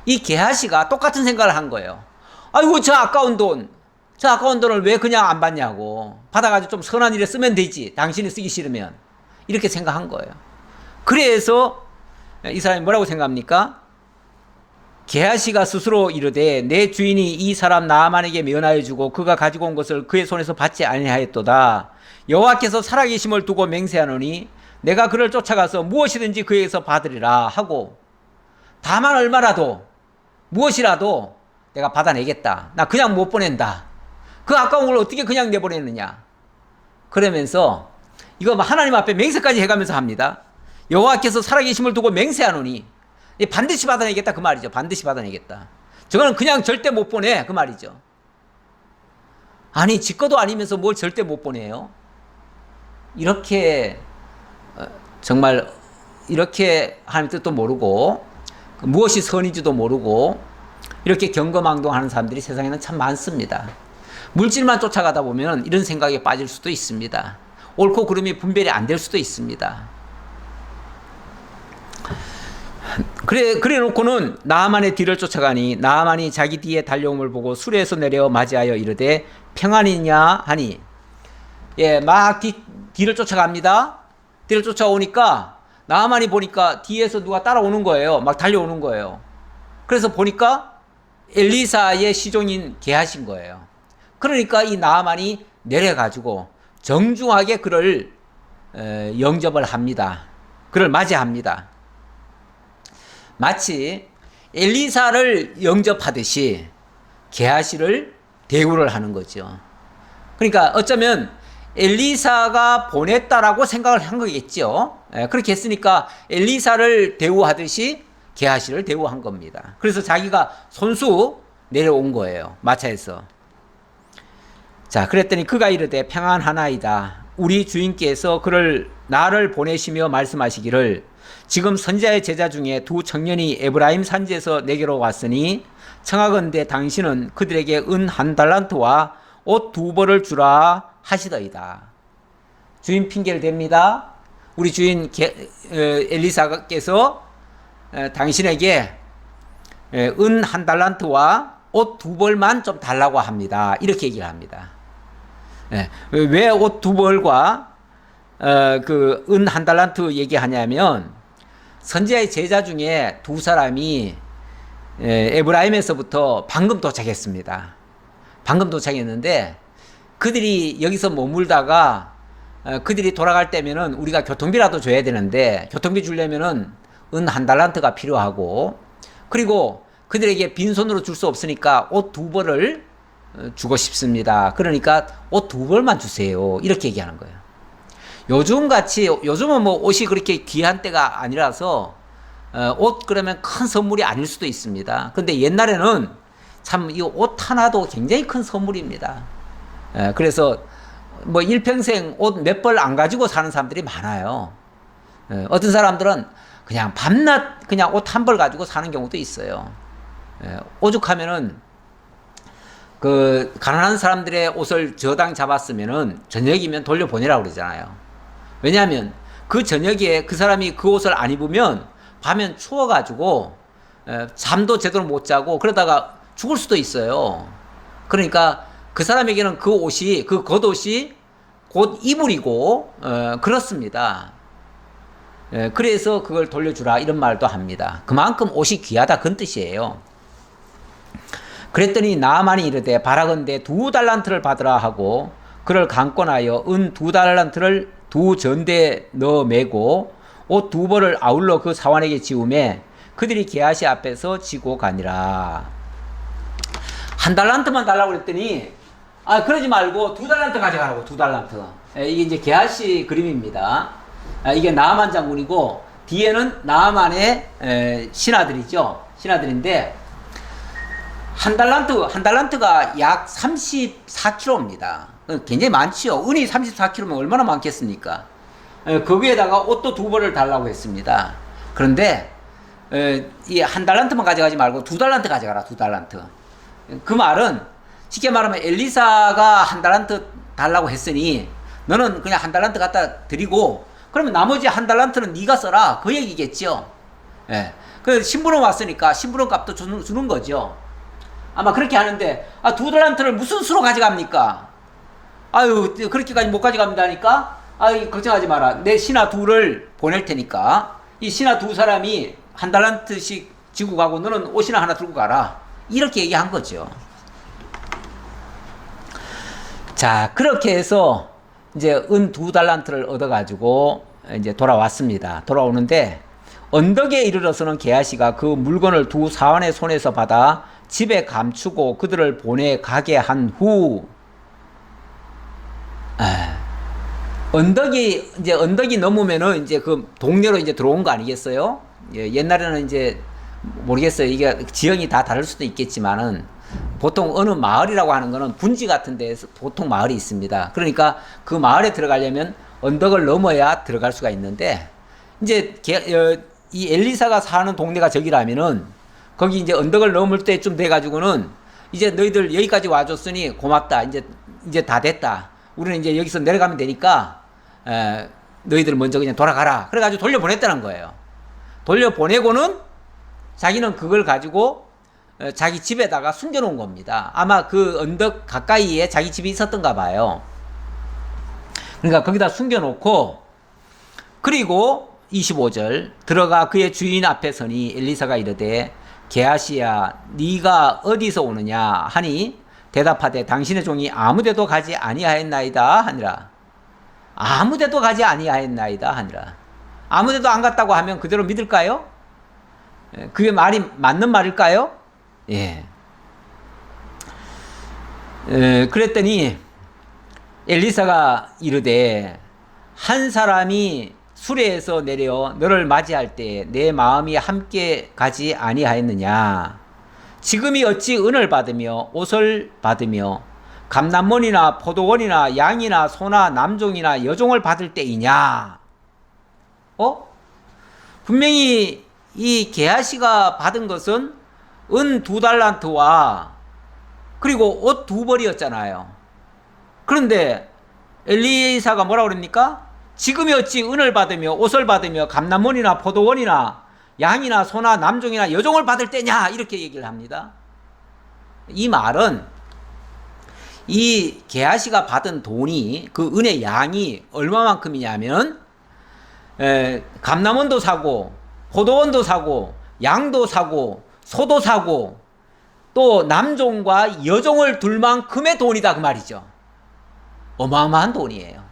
이 게하시가 똑같은 생각을 한 거예요. 아이고 저 아까운 돈을 왜 그냥 안 받냐고. 받아가지고 좀 선한 일에 쓰면 되지. 당신이 쓰기 싫으면. 이렇게 생각한 거예요. 그래서 이 사람이 뭐라고 생각합니까? 게하시가 스스로 이르되 내 주인이 이 사람 나아만에게 면하여 주고 그가 가지고 온 것을 그의 손에서 받지 아니하였도다. 여호와께서 살아계심을 두고 맹세하노니 내가 그를 쫓아가서 무엇이든지 그에게서 받으리라 하고 다만 얼마라도 무엇이라도 내가 받아내겠다. 나 그냥 못 보낸다. 그 아까운 걸 어떻게 그냥 내보내느냐. 그러면서 이거 하나님 앞에 맹세까지 해가면서 합니다. 여호와께서 살아계심을 두고 맹세하노니 반드시 받아내겠다 그 말이죠. 반드시 받아내겠다. 저거는 그냥 절대 못 보내 그 말이죠. 아니 지 것도 아니면서 뭘 절대 못 보내요. 이렇게 정말 이렇게 하나님 뜻도 모르고 무엇이 선인지도 모르고 이렇게 경거망동하는 사람들이 세상에는 참 많습니다. 물질만 쫓아가다 보면 이런 생각에 빠질 수도 있습니다. 옳고 그름이 분별이 안 될 수도 있습니다. 그래 놓고는 나아만의 뒤를 쫓아가니 나아만이 자기 뒤에 달려옴을 보고 수레에서 내려 맞이하여 이르되 평안이냐 하니 막 뒤를 쫓아갑니다. 뒤를 쫓아오니까 나아만이 보니까 뒤에서 누가 따라오는 거예요. 막 달려오는 거예요. 그래서 보니까 엘리사의 시종인 게하시인 거예요. 그러니까 이 나아만이 내려가지고 정중하게 그를 영접을 합니다. 그를 맞이합니다. 마치 엘리사를 영접하듯이 게하시를 대우를 하는 거죠. 그러니까 어쩌면 엘리사가 보냈다라고 생각을 한 거겠죠. 그렇게 했으니까 엘리사를 대우하듯이 게하시를 대우한 겁니다. 그래서 자기가 손수 내려온 거예요. 마차에서. 자, 그랬더니 그가 이르되 평안하나이다. 우리 주인께서 나를 보내시며 말씀하시기를 지금 선지자의 제자 중에 두 청년이 에브라임 산지에서 내게로 왔으니 청하건대 당신은 그들에게 은 1달란트와 옷 2벌을 주라 하시더이다. 주인 핑계를 댑니다. 우리 주인 엘리사께서 당신에게 은 1달란트와 옷 2벌만 좀 달라고 합니다. 이렇게 얘기를 합니다. 왜 옷 2벌과 그 은 1달란트 얘기하냐면 선지자의 제자 중에 두 사람이 에브라임에서부터 방금 도착했습니다. 방금 도착했는데 그들이 여기서 머물다가 그들이 돌아갈 때면은 우리가 교통비라도 줘야 되는데 교통비 주려면은 은 1달란트가 필요하고 그리고 그들에게 빈손으로 줄 수 없으니까 옷 2벌을 주고 싶습니다. 그러니까 옷 2벌만 주세요. 이렇게 얘기하는 거예요. 요즘은 뭐 옷이 그렇게 귀한 때가 아니라서 옷 그러면 큰 선물이 아닐 수도 있습니다. 근데 옛날에는 참 이 옷 하나도 굉장히 큰 선물입니다. 그래서 뭐 일평생 옷 몇 벌 안 가지고 사는 사람들이 많아요. 어떤 사람들은 그냥 밤낮 그냥 옷 한 벌 가지고 사는 경우도 있어요. 오죽하면은 그 가난한 사람들의 옷을 저당 잡았으면은 저녁이면 돌려보내라고 그러잖아요. 왜냐하면 그 저녁에 그 사람이 그 옷을 안 입으면 밤엔 추워가지고 잠도 제대로 못 자고 그러다가 죽을 수도 있어요. 그러니까 그 사람에게는 그 옷이 그 겉옷이 곧 이불이고 그렇습니다. 그래서 그걸 돌려주라 이런 말도 합니다. 그만큼 옷이 귀하다 그런 뜻이에요. 그랬더니 나아만이 이르되 바라건대 2달란트를 받으라 하고 그를 강권하여 은 2달란트를 2전대에 넣어 매고 옷 2벌을 아울러 그 사환에게 지우매 그들이 게하시 앞에서 지고 가니라. 1달란트만 달라고 그랬더니 그러지 말고 2달란트 가져가라고. 2달란트. 이게 이제 게하시 그림입니다. 이게 나아만 장군이고 뒤에는 나아만의 신하들이죠. 신하들인데 한 달란트가 약 34kg입니다. 굉장히 많지요. 은이 34kg면 얼마나 많겠습니까? 거기에다가 옷도 2벌을 달라고 했습니다. 그런데 이 1달란트만 가져가지 말고 2달란트 가져가라. 2달란트. 그 말은 쉽게 말하면 엘리사가 1달란트 달라고 했으니 너는 그냥 1달란트 갖다 드리고 그러면 나머지 1달란트는 네가 써라. 그 얘기겠죠. 예. 그 심부름 왔으니까 심부름 값도 주는 거죠. 아마 그렇게 하는데 2달란트를 무슨 수로 가져갑니까? 아유 그렇게까지 못 가져갑니다니까. 걱정하지 마라. 내 신하 2를 보낼 테니까 이 신하 2 사람이 1달란트씩 지고 가고 너는 옷이나 하나 들고 가라. 이렇게 얘기한 거죠. 자, 그렇게 해서 이제 은 2달란트를 얻어가지고 이제 돌아왔습니다. 돌아오는데 언덕에 이르러서는 게하시가 그 물건을 2 사환의 손에서 받아 집에 감추고 그들을 보내 가게 한 후 언덕이 넘으면은 이제 그 동네로 이제 들어온 거 아니겠어요? 예, 옛날에는 이제 모르겠어요. 이게 지형이 다 다를 수도 있겠지만은 보통 어느 마을이라고 하는 거는 분지 같은 데에서 보통 마을이 있습니다. 그러니까 그 마을에 들어가려면 언덕을 넘어야 들어갈 수가 있는데 이제 이 엘리사가 사는 동네가 저기라면은 거기 이제 언덕을 넘을 때쯤 돼가지고는 이제 너희들 여기까지 와줬으니 고맙다. 이제 다 됐다. 우리는 이제 여기서 내려가면 되니까 너희들 먼저 그냥 돌아가라. 그래가지고 돌려보냈다는 거예요. 돌려보내고는 자기는 그걸 가지고 자기 집에다가 숨겨놓은 겁니다. 아마 그 언덕 가까이에 자기 집이 있었던가 봐요. 그러니까 거기다 숨겨놓고 그리고 25절 들어가 그의 주인 앞에 서니 엘리사가 이르되 게하시야 네가 어디서 오느냐 하니 대답하되 당신의 종이 아무데도 가지 아니하였나이다 하니라. 아무데도 가지 아니하였나이다 하니라. 아무데도 안 갔다고 하면 그대로 믿을까요? 그게 말이 맞는 말일까요? 예. 그랬더니 엘리사가 이르되 한 사람이 수레에서 내려 너를 맞이할 때 내 마음이 함께 가지 아니하였느냐. 지금이 어찌 은을 받으며 옷을 받으며 감남원이나 포도원이나 양이나 소나 남종이나 여종을 받을 때이냐. 분명히 이 게하시가 받은 것은 은 2달란트와 그리고 옷 2벌이었잖아요. 그런데 엘리사가 뭐라고 그럽니까? 지금이 어찌 은을 받으며 옷을 받으며 감남원이나 포도원이나 양이나 소나 남종이나 여종을 받을 때냐 이렇게 얘기를 합니다. 이 말은 이 게하시가 받은 돈이 그 은의 양이 얼마만큼이냐면 감남원도 사고 포도원도 사고 양도 사고 소도 사고 또 남종과 여종을 둘 만큼의 돈이다 그 말이죠. 어마어마한 돈이에요.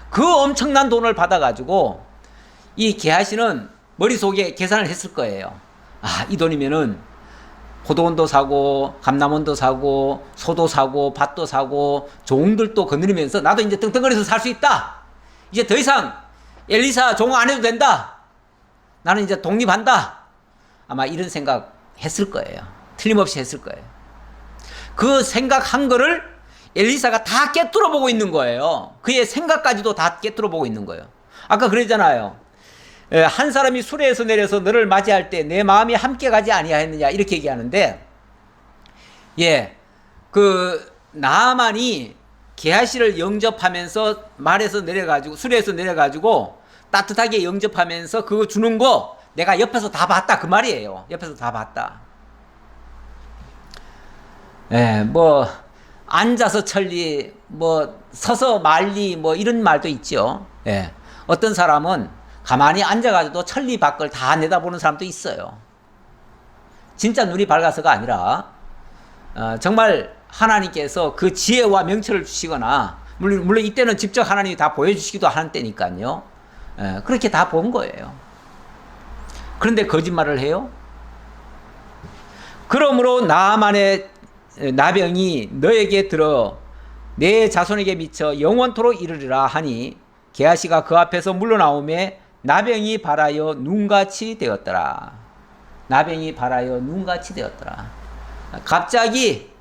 그 엄청난 돈을 받아가지고 이 게하시는 머릿속에 계산을 했을 거예요. 이 돈이면은 포도원도 사고 감남원도 사고 소도 사고 밭도 사고 종들도 거느리면서 나도 이제 떵떵거려서 살 수 있다. 이제 더 이상 엘리사 종 안 해도 된다. 나는 이제 독립한다. 아마 이런 생각 했을 거예요. 틀림없이 했을 거예요. 그 생각한 거를 엘리사가 다 깨뚫어 보고 있는 거예요. 그의 생각까지도 다 깨뚫어 보고 있는 거예요. 아까 그랬잖아요. 한 사람이 수레에서 내려서 너를 맞이할 때 내 마음이 함께 가지 아니하였느냐 이렇게 얘기하는데, 그 나아만이 게하시를 영접하면서 말에서 내려가지고 수레에서 내려가지고 따뜻하게 영접하면서 그거 주는 거 내가 옆에서 다 봤다 그 말이에요. 옆에서 다 봤다. 뭐 앉아서 천리, 뭐 서서 말리, 뭐 이런 말도 있죠. 어떤 사람은 가만히 앉아가지고 천리 밖을 다 내다보는 사람도 있어요. 진짜 눈이 밝아서가 아니라 정말 하나님께서 그 지혜와 명철을 주시거나, 물론 이때는 직접 하나님이 다 보여주시기도 하는 때니까요. 그렇게 다 본 거예요. 그런데 거짓말을 해요. 그러므로 나만의 나병이 너에게 들어 내 자손에게 미쳐 영원토록 이르리라 하니 게하시가 그 앞에서 물러나오매 나병이 발하여 눈같이 되었더라. 나병이 발하여 눈같이 되었더라. 갑자기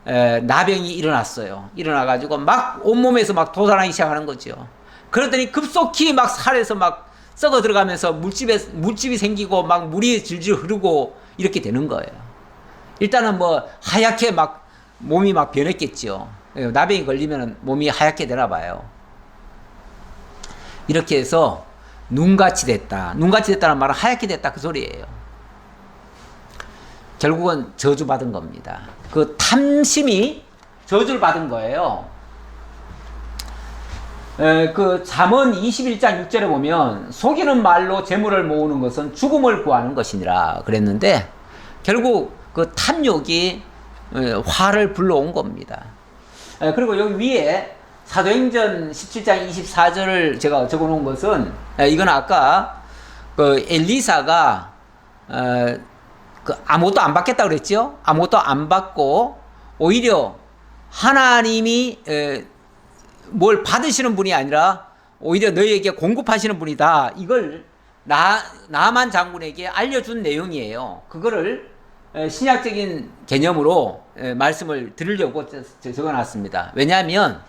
나병이 일어났어요. 일어나가지고 막 온몸에서 막 도산하기 시작하는 거죠. 그러더니 급속히 막 살에서 막 썩어 들어가면서 물집이 생기고 막 물이 질질 흐르고 이렇게 되는 거예요. 일단은 뭐 하얗게 막 몸이 막 변했겠죠. 나병이 걸리면 몸이 하얗게 되나 봐요. 이렇게 해서 눈같이 됐다. 눈같이 됐다는 말은 하얗게 됐다 그 소리예요. 결국은 저주받은 겁니다. 그 탐심이 저주를 받은 거예요. 그 잠언 21장 6절에 보면 속이는 말로 재물을 모으는 것은 죽음을 구하는 것이니라 그랬는데 결국 그 탐욕이 화를 불러온 겁니다. 그리고 여기 위에 사도행전 17장 24절을 제가 적어 놓은 것은 이건 아까 그 엘리사가 그 아무것도 안 받겠다 그랬죠? 아무것도 안 받고 오히려 하나님이 뭘 받으시는 분이 아니라 오히려 너희에게 공급하시는 분이다. 이걸 나만 장군에게 알려준 내용이에요. 그거를 신약적인 개념으로 말씀을 드리려고 적어놨습니다. 왜냐하면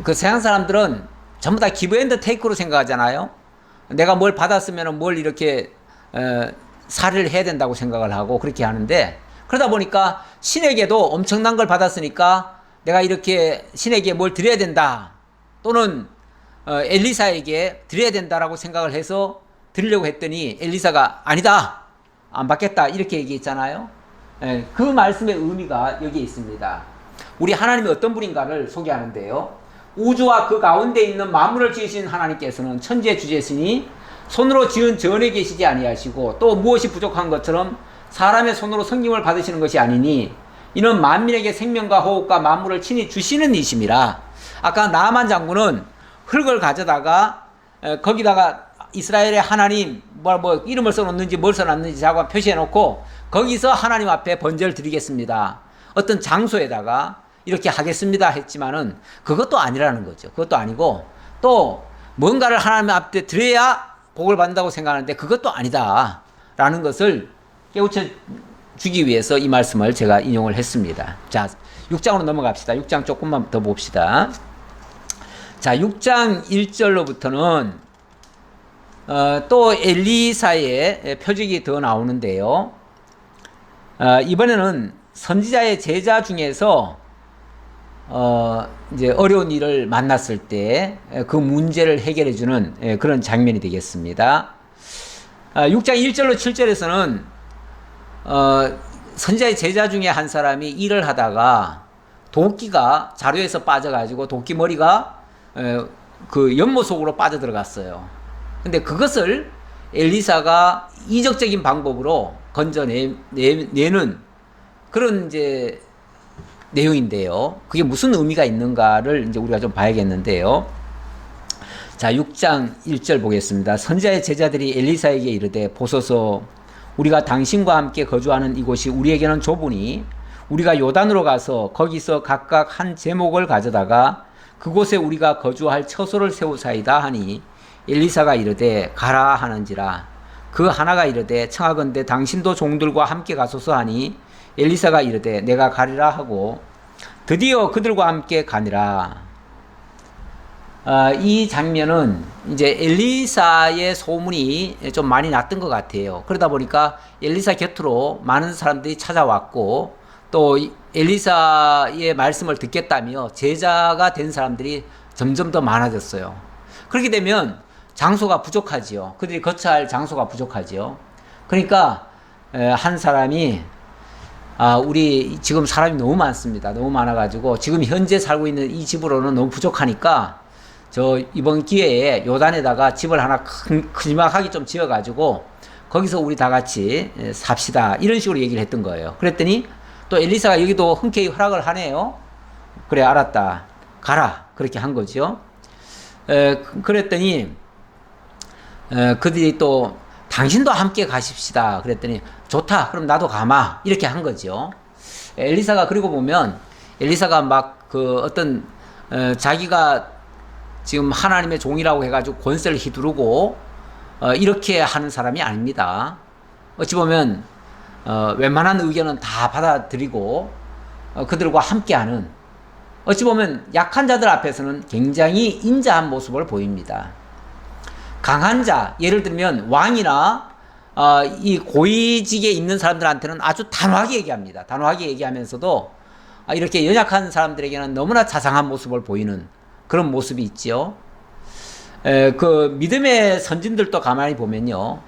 그 서양 사람들은 전부 다 기브 앤드 테이크로 생각하잖아요. 내가 뭘 받았으면 뭘 이렇게 살을 해야 된다고 생각을 하고 그렇게 하는데 그러다 보니까 신에게도 엄청난 걸 받았으니까 내가 이렇게 신에게 뭘 드려야 된다 또는 엘리사에게 드려야 된다라고 생각을 해서 드리려고 했더니 엘리사가 아니다 안 받겠다 이렇게 얘기했잖아요. 그 말씀의 의미가 여기에 있습니다. 우리 하나님이 어떤 분인가를 소개하는데요. 우주와 그 가운데 있는 만물을 지으신 하나님께서는 천지의 주제시니 손으로 지은 전에 계시지 아니하시고 또 무엇이 부족한 것처럼 사람의 손으로 섬김을 받으시는 것이 아니니 이는 만민에게 생명과 호흡과 만물을 친히 주시는 이심이라. 아까 나만 장군은 흙을 가져다가 거기다가 이스라엘의 하나님 뭐 이름을 써놓는지 뭘 써놨는지 자고 표시해 놓고 거기서 하나님 앞에 번제를 드리겠습니다. 어떤 장소에다가 이렇게 하겠습니다 했지만은 그것도 아니라는 거죠. 그것도 아니고 또 뭔가를 하나님 앞에 드려야 복을 받는다고 생각하는데 그것도 아니다 라는 것을 깨우쳐 주기 위해서 이 말씀을 제가 인용을 했습니다. 자, 6장으로 넘어갑시다. 6장 조금만 더 봅시다. 자, 6장 1절로부터는 또 엘리사의 표적이 더 나오는데요. 이번에는 선지자의 제자 중에서 이제 어려운 일을 만났을 때 그 문제를 해결해 주는 그런 장면이 되겠습니다. 6장 1절로 7절에서는 선지자의 제자 중에 한 사람이 일을 하다가 도끼가 자루에서 빠져가지고 도끼 머리가 그 연못 속으로 빠져들어갔어요. 근데 그것을 엘리사가 이적적인 방법으로 건져내는 그런 이제 내용인데요. 그게 무슨 의미가 있는가를 이제 우리가 좀 봐야겠는데요. 자, 6장 1절 보겠습니다. 선지자의 제자들이 엘리사에게 이르되 보소서 우리가 당신과 함께 거주하는 이곳이 우리에게는 좁으니 우리가 요단으로 가서 거기서 각각 한 제목을 가져다가 그곳에 우리가 거주할 처소를 세우사이다 하니 엘리사가 이르되 가라 하는지라. 그 하나가 이르되 청하건대 당신도 종들과 함께 가소서 하니 엘리사가 이르되 내가 가리라 하고 드디어 그들과 함께 가니라. 이 장면은 이제 엘리사의 소문이 좀 많이 났던 것 같아요. 그러다 보니까 엘리사 곁으로 많은 사람들이 찾아왔고 또 엘리사의 말씀을 듣겠다며 제자가 된 사람들이 점점 더 많아졌어요. 그렇게 되면 장소가 부족하지요. 그들이 거처할 장소가 부족하지요. 그러니까 한 사람이 우리 지금 사람이 너무 많습니다. 너무 많아가지고 지금 현재 살고 있는 이 집으로는 너무 부족하니까 저 이번 기회에 요단에다가 집을 하나 큼지막하게 좀 지어가지고 거기서 우리 다 같이 삽시다. 이런 식으로 얘기를 했던 거예요. 그랬더니 또 엘리사가 여기도 흔쾌히 허락을 하네요. 그래, 알았다. 가라. 그렇게 한 거죠. 그랬더니 그들이 또 당신도 함께 가십시다. 그랬더니 좋다. 그럼 나도 가마. 이렇게 한 거죠. 엘리사가 그리고 보면 엘리사가 막 그 어떤 자기가 지금 하나님의 종이라고 해가지고 권세를 휘두르고 이렇게 하는 사람이 아닙니다. 어찌 보면 웬만한 의견은 다 받아들이고 그들과 함께하는, 어찌 보면 약한 자들 앞에서는 굉장히 인자한 모습을 보입니다. 강한 자, 예를 들면 왕이나 이 고위직에 있는 사람들한테는 아주 단호하게 얘기합니다. 단호하게 얘기하면서도 이렇게 연약한 사람들에게는 너무나 자상한 모습을 보이는 그런 모습이 있지요. 그 믿음의 선진들도 가만히 보면요,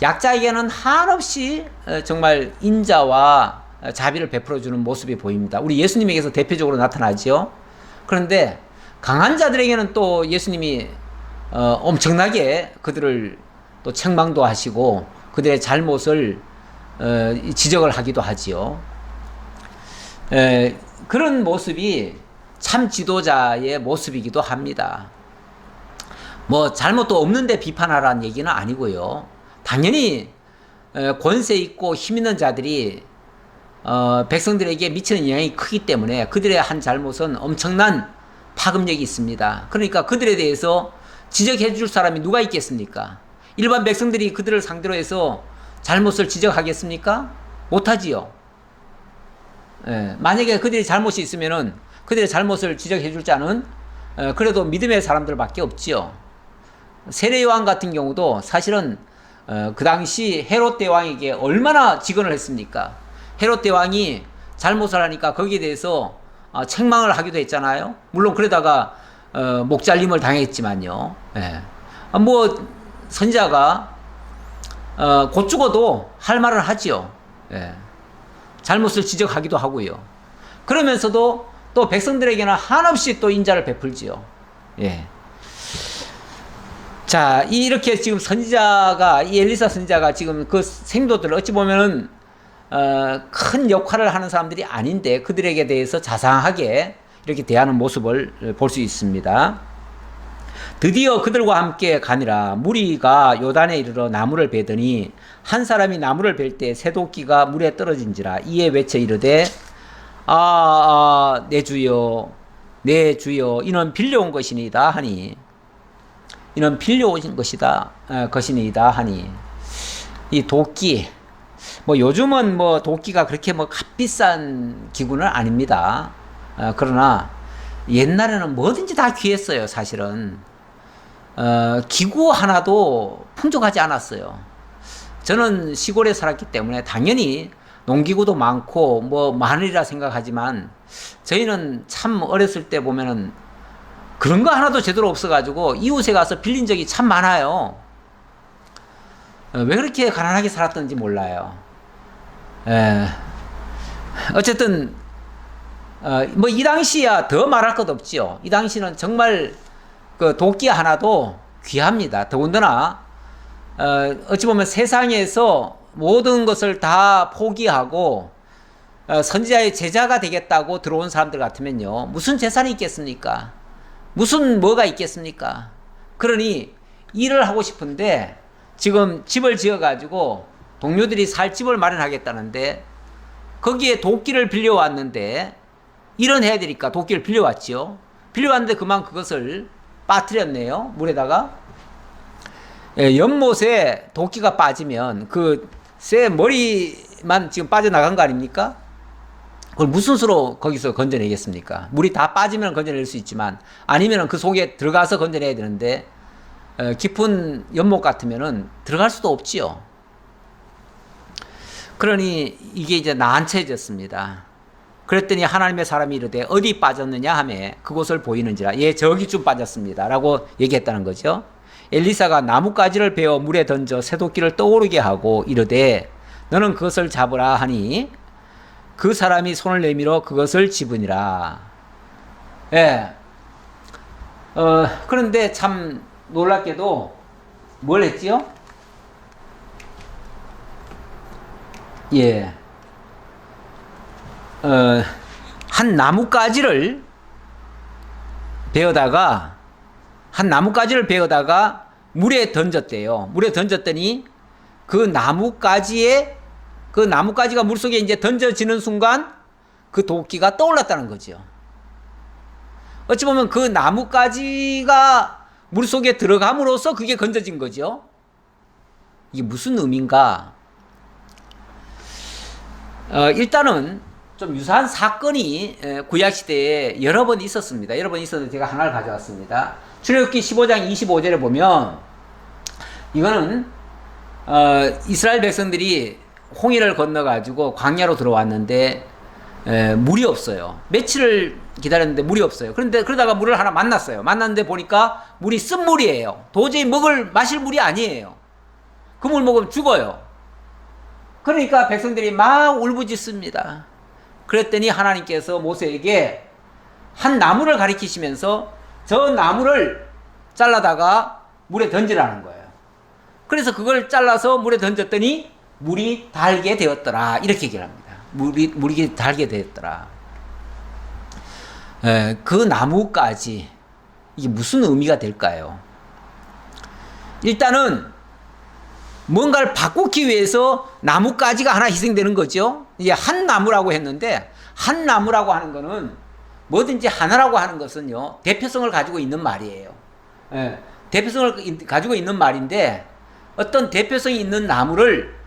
약자에게는 한없이 정말 인자와 자비를 베풀어주는 모습이 보입니다. 우리 예수님에게서 대표적으로 나타나지요. 그런데 강한 자들에게는 또 예수님이 엄청나게 그들을 또 책망도 하시고 그들의 잘못을 지적을 하기도 하지요. 그런 모습이 참 지도자의 모습이기도 합니다. 뭐 잘못도 없는데 비판하라는 얘기는 아니고요. 당연히 권세 있고 힘 있는 자들이 백성들에게 미치는 영향이 크기 때문에 그들의 한 잘못은 엄청난 파급력이 있습니다. 그러니까 그들에 대해서 지적해 줄 사람이 누가 있겠습니까? 일반 백성들이 그들을 상대로 해서 잘못을 지적하겠습니까? 못하지요. 만약에 그들이 잘못이 있으면은 그들의 잘못을 지적해 줄 자는 그래도 믿음의 사람들밖에 없지요. 세례요한 같은 경우도 사실은 그 당시 헤롯 대왕에게 얼마나 직언을 했습니까? 헤롯 대왕이 잘못을 하니까 거기에 대해서 책망을 하기도 했잖아요. 물론 그러다가 목잘림을 당했지만요. 뭐 선지자가 곧 죽어도 할 말을 하지요. 잘못을 지적하기도 하고요. 그러면서도 또 백성들에게는 한없이 또 인자를 베풀지요. 자, 이렇게 지금 선지자가, 이 엘리사 선지자가 지금 그 생도들을 어찌 보면은 큰 역할을 하는 사람들이 아닌데 그들에게 대해서 자상하게 이렇게 대하는 모습을 볼 수 있습니다. 드디어 그들과 함께 가니라. 무리가 요단에 이르러 나무를 베더니 한 사람이 나무를 벨 때 새도끼가 물에 떨어진지라. 이에 외쳐 이르되 내 주여 내 주여 이는 빌려온 것이니이다 하니, 이는 빌려온 것이니이다 하니, 이 도끼, 뭐 요즘은 뭐 도끼가 그렇게 뭐 값비싼 기구는 아닙니다. 그러나 옛날에는 뭐든지 다 귀했어요. 사실은 기구 하나도 풍족하지 않았어요. 저는 시골에 살았기 때문에 당연히 농기구도 많고 뭐 많으리라 생각하지만 저희는 참 어렸을 때 보면은 그런 거 하나도 제대로 없어가지고 이웃에 가서 빌린 적이 참 많아요. 왜 그렇게 가난하게 살았던지 몰라요. 어쨌든 뭐 이 당시야 더 말할 것 없지요. 이 당시는 정말 그 도끼 하나도 귀합니다. 더군다나 어찌 보면 세상에서 모든 것을 다 포기하고 선지자의 제자가 되겠다고 들어온 사람들 같으면요, 무슨 재산이 있겠습니까? 무슨 뭐가 있겠습니까? 그러니 일을 하고 싶은데 지금 집을 지어가지고 동료들이 살 집을 마련하겠다는데 거기에 도끼를 빌려왔는데 일은 해야 되니까 도끼를 빌려왔지요. 빌려왔는데 그만 그것을 빠뜨렸네요. 물에다가. 연못에 도끼가 빠지면 그 새 머리만 지금 빠져나간 거 아닙니까? 그걸 무슨 수로 거기서 건져내겠습니까? 물이 다 빠지면 건져낼 수 있지만 아니면 그 속에 들어가서 건져내야 되는데 깊은 연못 같으면은 들어갈 수도 없지요. 그러니 이게 이제 난처해졌습니다. 그랬더니 하나님의 사람이 이르되 어디 빠졌느냐 하매 그곳을 보이는지라. 예, 저기쯤 빠졌습니다 라고 얘기했다는 거죠. 엘리사가 나뭇가지를 베어 물에 던져 새도끼를 떠오르게 하고 이르되 너는 그것을 잡으라 하니 그 사람이 손을 내밀어 그것을 집으니라. 그런데 참 놀랍게도 뭘 했지요? 예, 한 나뭇가지를 베어다가 물에 던졌대요. 물에 던졌더니 그 나뭇가지가 물속에 이제 던져지는 순간 그 도끼가 떠올랐다는 거죠. 어찌 보면 그 나뭇가지가 물속에 들어감으로써 그게 건져진 거죠. 이게 무슨 의미인가? 일단은 좀 유사한 사건이 구약시대에 여러 번 있었습니다. 여러 번 있었는데 제가 하나를 가져왔습니다. 출애굽기 15장 25절에 보면 이거는 이스라엘 백성들이 홍해를 건너가지고 광야로 들어왔는데 물이 없어요. 며칠을 기다렸는데 물이 없어요. 그러다가 물을 하나 만났어요. 만났는데 보니까 물이 쓴물이에요. 도저히 마실 물이 아니에요. 그 물 먹으면 죽어요. 그러니까 백성들이 막 울부짖습니다. 그랬더니 하나님께서 모세에게 한 나무를 가리키시면서 저 나무를 잘라다가 물에 던지라는 거예요. 그래서 그걸 잘라서 물에 던졌더니 물이 달게 되었더라. 이렇게 얘기를 합니다. 물이 달게 되었더라. 그 나무까지 이게 무슨 의미가 될까요? 일단은 뭔가를 바꾸기 위해서 나뭇가지가 하나 희생되는 거죠. 이제 한 나무라고 했는데 한 나무라고 하는 거는 뭐든지 하나라고 하는 것은요 대표성을 가지고 있는 말이에요. 대표성을 가지고 있는 말인데 어떤 대표성이 있는 나무를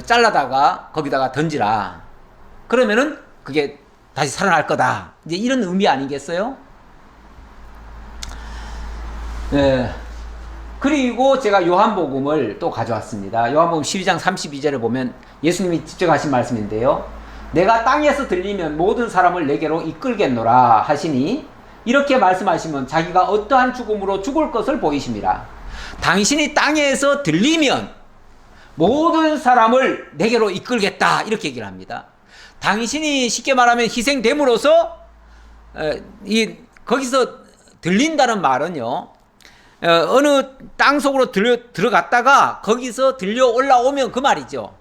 잘라다가 거기다가 던지라. 그러면은 그게 다시 살아날 거다. 이제 이런 의미 아니겠어요? 그리고 제가 요한복음을 또 가져왔습니다. 요한복음 12장 32절에 보면 예수님이 직접 하신 말씀인데요. 내가 땅에서 들리면 모든 사람을 내게로 이끌겠노라 하시니 이렇게 말씀하시면 자기가 어떠한 죽음으로 죽을 것을 보이심이라. 당신이 땅에서 들리면 모든 사람을 내게로 이끌겠다. 이렇게 얘기를 합니다. 당신이 쉽게 말하면 희생됨으로써 거기서 들린다는 말은요. 어느 땅 속으로 들어갔다가 거기서 들려 올라오면 그 말이죠.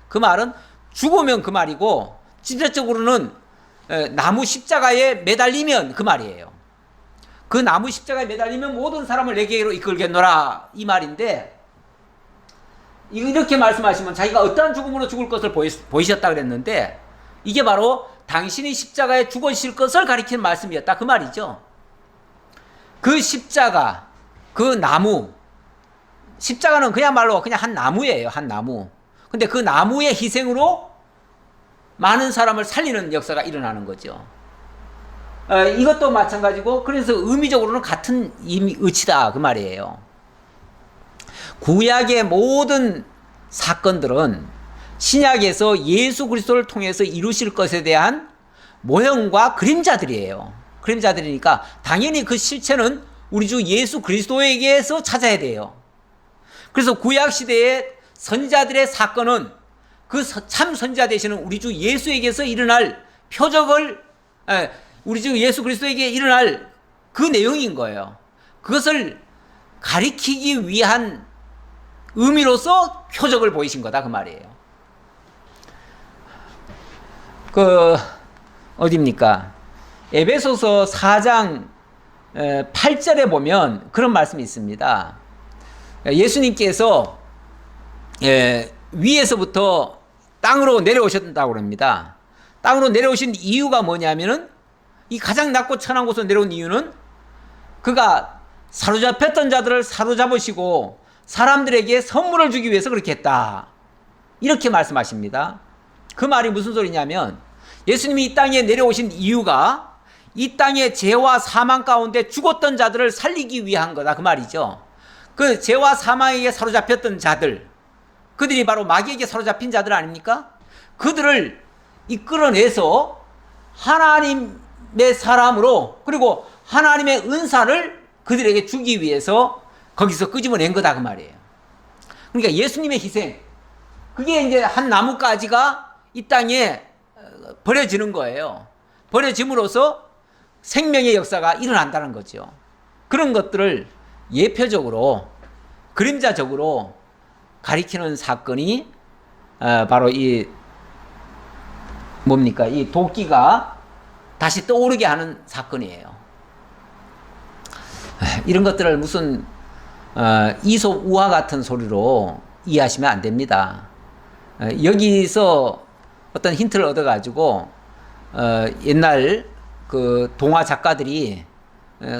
그 말은 죽으면 그 말이고 직접적으로는 나무 십자가에 매달리면 그 말이에요. 그 나무 십자가에 매달리면 모든 사람을 내게로 이끌겠노라 이 말인데 이렇게 말씀하시면 자기가 어떠한 죽음으로 죽을 것을 보이셨다 그랬는데 이게 바로 당신이 십자가에 죽으실 것을 가리키는 말씀이었다 그 말이죠. 그 십자가 그 나무 십자가는 그야말로 그냥 한 나무예요. 한 나무. 근데 그 나무의 희생으로 많은 사람을 살리는 역사가 일어나는 거죠. 이것도 마찬가지고 그래서 의미적으로는 같은 의치다 그 말이에요. 구약의 모든 사건들은 신약에서 예수 그리스도를 통해서 이루실 것에 대한 모형과 그림자들이에요. 그림자들이니까 당연히 그 실체는 우리 주 예수 그리스도에게서 찾아야 돼요. 그래서 구약 시대의 선지자들의 사건은 그 참 선지자 되시는 우리 주 예수에게서 일어날 표적을 우리 주 예수 그리스도에게 일어날 그 내용인 거예요. 그것을 가리키기 위한 의미로서 표적을 보이신 거다 그 말이에요. 어디입니까? 에베소서 4장 8절에 보면 그런 말씀이 있습니다. 예수님께서 위에서부터 땅으로 내려오셨다고 합니다. 땅으로 내려오신 이유가 뭐냐면은 이 가장 낮고 천한 곳으로 내려온 이유는 그가 사로잡혔던 자들을 사로잡으시고 사람들에게 선물을 주기 위해서 그렇게 했다. 이렇게 말씀하십니다. 그 말이 무슨 소리냐면 예수님이 이 땅에 내려오신 이유가 이 땅의 죄와 사망 가운데 죽었던 자들을 살리기 위한 거다 그 말이죠. 그 죄와 사망에게 사로잡혔던 자들 그들이 바로 마귀에게 사로잡힌 자들 아닙니까? 그들을 이끌어내서 하나님의 사람으로 그리고 하나님의 은사를 그들에게 주기 위해서 거기서 끄집어낸 거다 그 말이에요. 그러니까 예수님의 희생 그게 이제 한 나뭇가지가 이 땅에 버려지는 거예요. 버려짐으로써 생명의 역사가 일어난다는 거죠. 그런 것들을 예표적으로 그림자적으로 가리키는 사건이 바로 이 뭡니까? 이 도끼가 다시 떠오르게 하는 사건이에요. 이런 것들을 무슨 이솝 우화 같은 소리로 이해하시면 안 됩니다. 여기서 어떤 힌트를 얻어가지고 옛날 그 동화 작가들이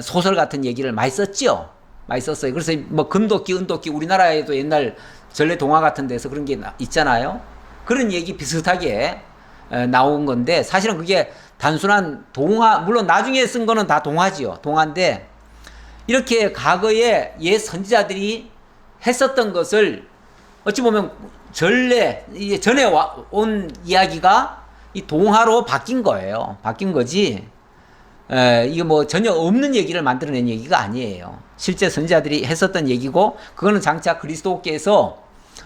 소설 같은 얘기를 많이 썼죠. 많이 썼어요. 그래서 뭐 금도끼, 은도끼, 우리나라에도 옛날 전래 동화 같은 데서 그런 게 있잖아요. 그런 얘기 비슷하게 나온 건데, 사실은 그게 단순한 동화, 물론 나중에 쓴 거는 다 동화지요. 동화인데, 이렇게 과거에 옛 선지자들이 했었던 것을 어찌 보면 전에 온 이야기가 이 동화로 바뀐 거예요. 바뀐 거지. 이거 뭐 전혀 없는 얘기를 만들어낸 얘기가 아니에요. 실제 선지자들이 했었던 얘기고, 그거는 장차 그리스도께서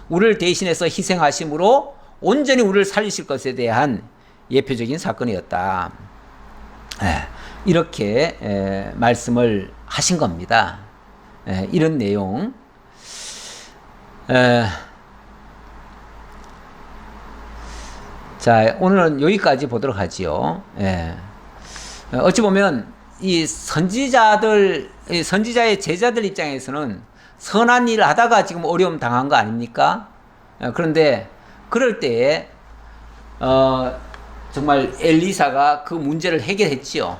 우리를 대신해서 희생하심으로 온전히 우리를 살리실 것에 대한 예표적인 사건이었다. 이렇게 말씀을 하신 겁니다. 이런 내용. 자, 오늘은 여기까지 보도록 하지요. 어찌 보면 이 선지자의 제자들 입장에서는 선한 일을 하다가 지금 어려움 당한 거 아닙니까? 그런데 그럴 때에 정말 엘리사가 그 문제를 해결했지요.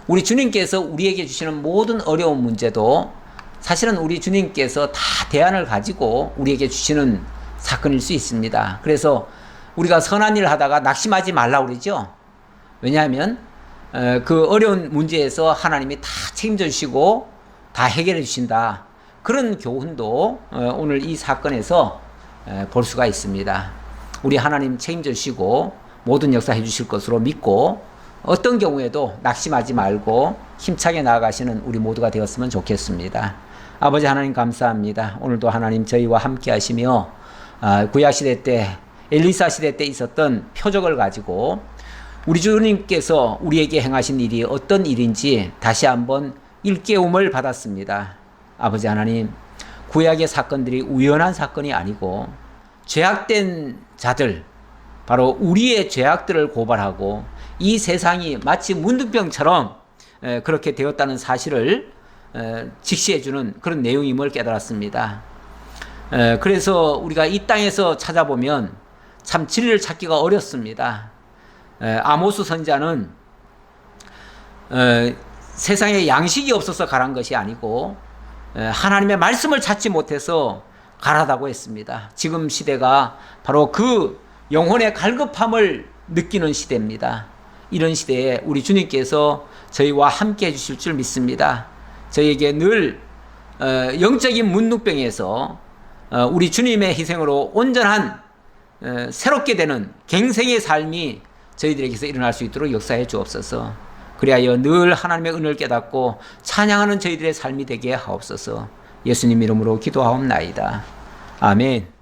우리 주님께서 우리에게 주시는 모든 어려운 문제도 사실은 우리 주님께서 다 대안을 가지고 우리에게 주시는 사건일 수 있습니다. 그래서 우리가 선한 일을 하다가 낙심하지 말라고 그러죠. 왜냐하면 그 어려운 문제에서 하나님이 다 책임져 주시고 다 해결해 주신다. 그런 교훈도 오늘 이 사건에서 볼 수가 있습니다. 우리 하나님 책임져 주시고 모든 역사 해주실 것으로 믿고 어떤 경우에도 낙심하지 말고 힘차게 나아가시는 우리 모두가 되었으면 좋겠습니다. 아버지 하나님 감사합니다. 오늘도 하나님 저희와 함께 하시며 구약시대 때 엘리사 시대 때 있었던 표적을 가지고 우리 주님께서 우리에게 행하신 일이 어떤 일인지 다시 한번 일깨움을 받았습니다. 아버지 하나님, 구약의 사건들이 우연한 사건이 아니고 죄악된 자들, 바로 우리의 죄악들을 고발하고 이 세상이 마치 문둥병처럼 그렇게 되었다는 사실을 직시해주는 그런 내용임을 깨달았습니다. 그래서 우리가 이 땅에서 찾아보면 참 진리를 찾기가 어렵습니다. 아모스 선지자는 세상에 양식이 없어서 가란 것이 아니고 하나님의 말씀을 찾지 못해서 가라다고 했습니다. 지금 시대가 바로 그 영혼의 갈급함을 느끼는 시대입니다. 이런 시대에 우리 주님께서 저희와 함께 해주실 줄 믿습니다. 저희에게 늘 영적인 문둥병에서 우리 주님의 희생으로 온전한 새롭게 되는 갱생의 삶이 저희들에게서 일어날 수 있도록 역사해 주옵소서. 그리하여 늘 하나님의 은혜를 깨닫고 찬양하는 저희들의 삶이 되게 하옵소서. 예수님 이름으로 기도하옵나이다. 아멘.